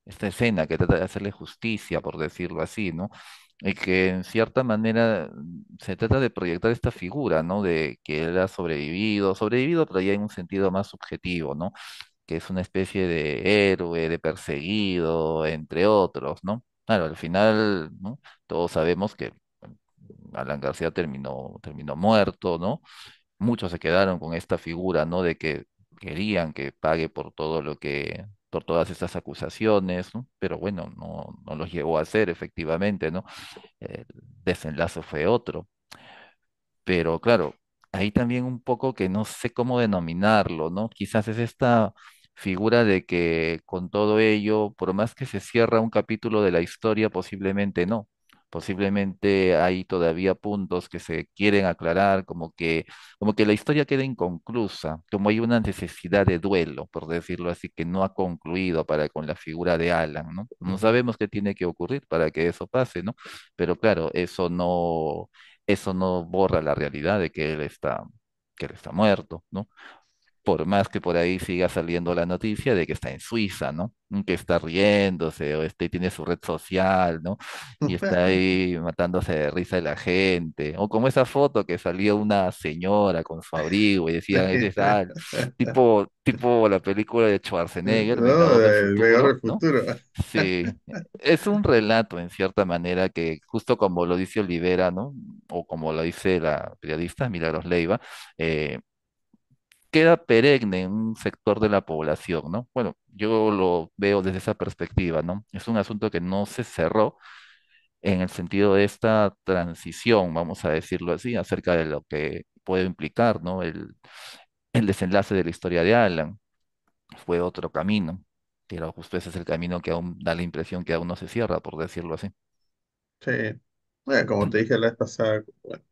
esta escena que trata de hacerle justicia, por decirlo así, ¿no? Y que en cierta manera se trata de proyectar esta figura, ¿no? De que él ha sobrevivido, pero ya en un sentido más subjetivo, ¿no? Que es una especie de héroe, de perseguido, entre otros, ¿no? Claro, al final, ¿no? Todos sabemos que bueno, Alan García terminó muerto, ¿no? Muchos se quedaron con esta figura, ¿no? De que querían que pague por todas estas acusaciones, ¿no? Pero bueno, no los llegó a hacer efectivamente, ¿no? El desenlace fue otro. Pero claro, ahí también un poco que no sé cómo denominarlo, ¿no? Quizás es esta figura de que con todo ello, por más que se cierra un capítulo de la historia, posiblemente no. Posiblemente hay todavía puntos que se quieren aclarar, como que la historia queda inconclusa, como hay una necesidad de duelo, por decirlo así, que no ha concluido para con la figura de Alan, ¿no? No ujú. sabemos qué tiene que ocurrir para que eso pase, ¿no? Pero claro, eso no borra la realidad de que él está muerto, ¿no? por más que por ahí siga saliendo la noticia de que está en Suiza, ¿no? Que está riéndose o tiene su red social, ¿no? Y está ahí matándose de risa de la gente. O como esa foto que salía una señora con su abrigo y decía, ese es tipo la película de Schwarzenegger, No, Vengador del el Vengador Futuro, del ¿no? Futuro. Sí, es un relato en cierta manera que justo como lo dice Olivera, ¿no? O como lo dice la periodista Milagros Leiva, eh, queda perenne en un sector de la población, ¿no? Bueno, yo lo veo desde esa perspectiva, ¿no? Es un asunto que no se cerró en el sentido de esta transición, vamos a decirlo así, acerca de lo que puede implicar, ¿no? El desenlace de la historia de Alan fue otro camino, pero justo ese es el camino que aún da la impresión que aún no se cierra, por decirlo así. Sí. Bueno, como te dije la vez pasada, bueno,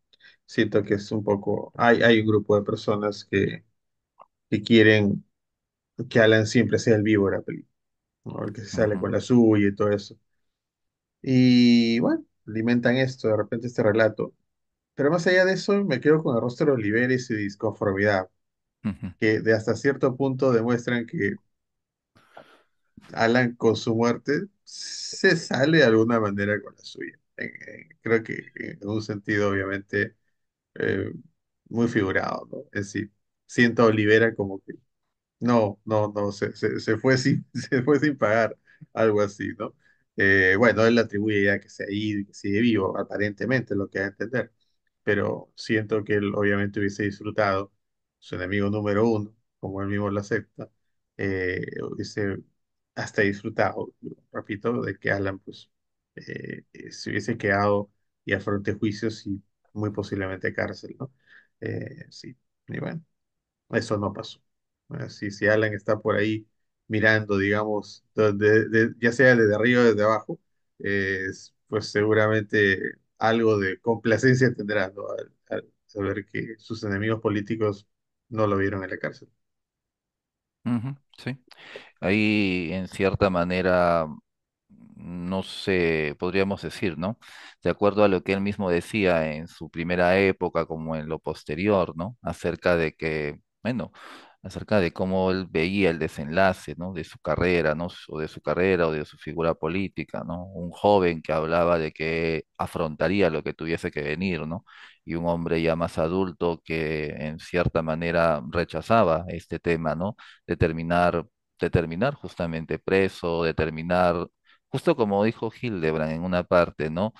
siento que es un poco, hay un grupo de personas que quieren que Alan siempre sea el vivo de la película, ¿no? El que se sale Ujú, con la suya y todo eso. Y bueno, alimentan esto, de repente este relato. Pero más allá de eso, me quedo con el rostro de Olivera y su disconformidad, ujú, que de hasta cierto punto demuestran que Alan con su muerte se sale de alguna manera con la suya. Creo que en un sentido obviamente eh, muy figurado, ¿no? Es decir, siento a Olivera como que no, se fue sin, se fue sin pagar, algo así, ¿no? Bueno, él le atribuye ya que se ha ido y que sigue vivo, aparentemente, lo que da a entender, pero siento que él obviamente hubiese disfrutado, su enemigo número uno, como él mismo lo acepta, hubiese hasta disfrutado, repito, de que Alan pues se hubiese quedado y afronte juicios y muy posiblemente cárcel, ¿no? Sí, y bueno. Eso no pasó. Si Alan está por ahí mirando, digamos, ya sea desde arriba o desde abajo, pues seguramente algo de complacencia tendrá, ¿no? Al saber que sus enemigos políticos no lo vieron en la cárcel. ujú, sí. Ahí, en cierta manera, no sé, podríamos decir, ¿no? De acuerdo a lo que él mismo decía en su primera época, como en lo posterior, ¿no? Acerca de que, bueno, acerca de cómo él veía el desenlace, ¿no? De su carrera, ¿no? O de su carrera o de su figura política, ¿no? Un joven que hablaba de que afrontaría lo que tuviese que venir, ¿no? Y un hombre ya más adulto que en cierta manera rechazaba este tema, ¿no? De terminar justamente preso, de terminar, justo como dijo Hildebrand en una parte, ¿no?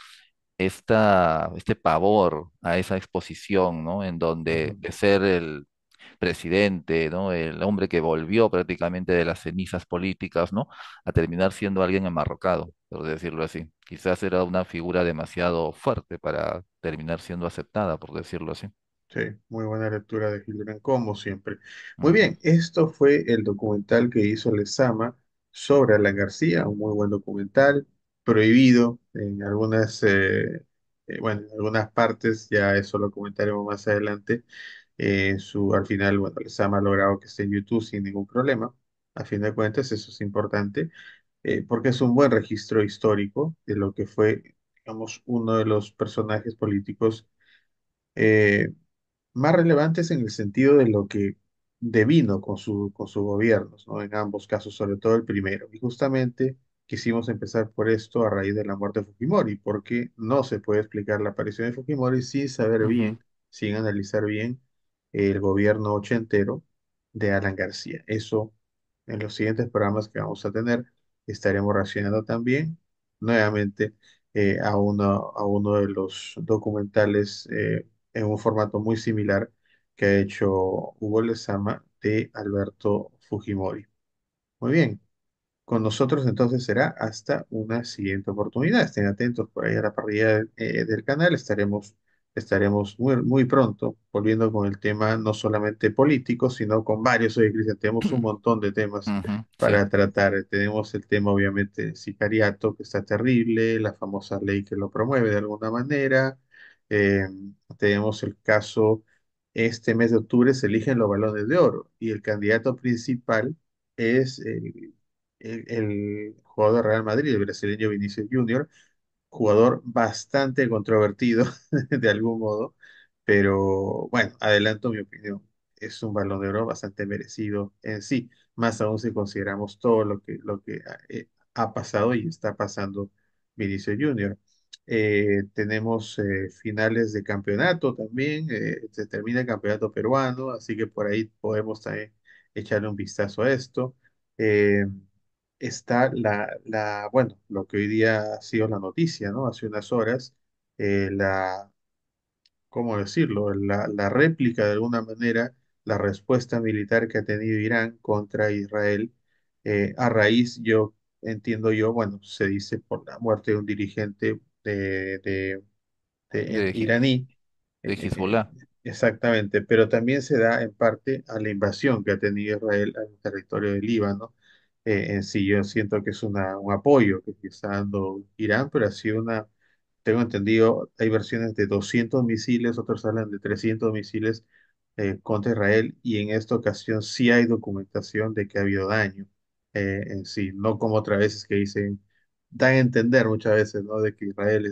Este pavor a esa exposición, ¿no? En donde Ujú. de ser el presidente, ¿no? El hombre que volvió prácticamente de las cenizas políticas, ¿no? A terminar siendo alguien enmarrocado, por decirlo así. Quizás era una figura demasiado fuerte para terminar siendo aceptada, por decirlo así. Sí, muy buena lectura de Hildebrand, como siempre. Muy Ujú, bien, esto fue el documental que hizo Lezama sobre Alan García, un muy buen documental, prohibido en algunas, bueno, en algunas partes, ya eso lo comentaremos más adelante. Al final, bueno, Lezama ha logrado que esté en YouTube sin ningún problema. A fin de cuentas, eso es importante, porque es un buen registro histórico de lo que fue, digamos, uno de los personajes políticos eh, más relevantes en el sentido de lo que devino con sus gobiernos, ¿no? En ambos casos, sobre todo el primero. Y justamente quisimos empezar por esto a raíz de la muerte de Fujimori, porque no se puede explicar la aparición de Fujimori sin saber ujú, bien, sin analizar bien el gobierno ochentero de Alan García. Eso en los siguientes programas que vamos a tener estaremos reaccionando también nuevamente a uno de los documentales en un formato muy similar que ha hecho Hugo Lezama de Alberto Fujimori. Muy bien, con nosotros entonces será hasta una siguiente oportunidad. Estén atentos por ahí a la parrilla del canal. Estaremos muy pronto volviendo con el tema no solamente político, sino con varios. Hoy, Cristian, tenemos un montón de temas ujú, sí. para tratar. Tenemos el tema, obviamente, del sicariato, que está terrible, la famosa ley que lo promueve de alguna manera. Eh, Tenemos el caso, este mes de octubre se eligen los balones de oro y el candidato principal es el jugador de Real Madrid, el brasileño Vinicius Junior, jugador bastante controvertido de algún modo, pero bueno, adelanto mi opinión. es un Balón de Oro bastante merecido en sí, más aún si consideramos todo lo que ha pasado y está pasando Vinicius Junior. Tenemos finales de campeonato también, se termina el campeonato peruano, así que por ahí podemos también echarle un vistazo a esto. Eh, Está bueno, lo que hoy día ha sido la noticia, ¿no? Hace unas horas, la, ¿cómo decirlo? La réplica de alguna manera, la respuesta militar que ha tenido Irán contra Israel, a raíz, yo entiendo yo, bueno, se dice por la muerte de un dirigente de, Hi- iraní, de eh, eh, Hezbollah. exactamente, pero también se da en parte a la invasión que ha tenido Israel al territorio del Líbano. En sí, yo siento que es un apoyo que está dando Irán, pero ha sido tengo entendido, hay versiones de 200 misiles, otros hablan de 300 misiles contra Israel, y en esta ocasión sí hay documentación de que ha habido daño en sí, no como otras veces que dicen, dan a entender muchas veces, ¿no? De que Israel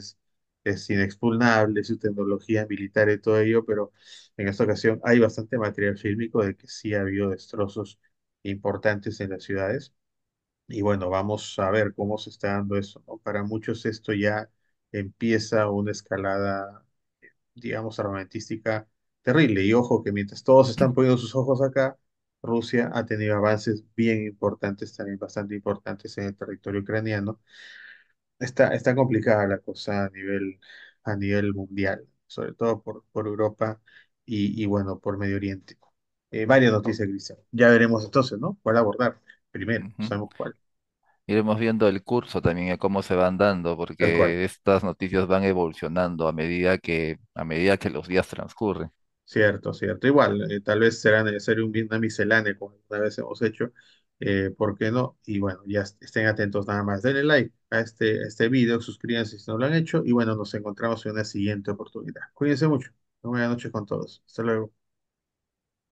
es inexpugnable, su tecnología militar y todo ello, pero en esta ocasión hay bastante material fílmico de que sí ha habido destrozos importantes en las ciudades. Y bueno, vamos a ver cómo se está dando eso, ¿no? Para muchos esto ya empieza una escalada, digamos, armamentística terrible. Y ojo que mientras todos están poniendo sus ojos acá, Rusia ha tenido avances bien importantes, también bastante importantes en el territorio ucraniano. Está complicada la cosa a nivel mundial, sobre todo por Europa y bueno, por Medio Oriente. Varias noticias, Cristian. Ya veremos entonces, ¿no? ¿Cuál abordar? Primero, no Ujú. sabemos cuál. Iremos viendo el curso también de cómo se van dando, Tal cual. porque estas noticias van evolucionando a medida que los días transcurren. Cierto, cierto. Igual, tal vez será necesario una miscelánea, como alguna vez hemos hecho. ¿Por qué no? Y bueno, ya estén atentos nada más. Denle like a este video, suscríbanse si no lo han hecho. Y bueno, nos encontramos en una siguiente oportunidad. Cuídense mucho. Buenas noches con todos. Hasta luego.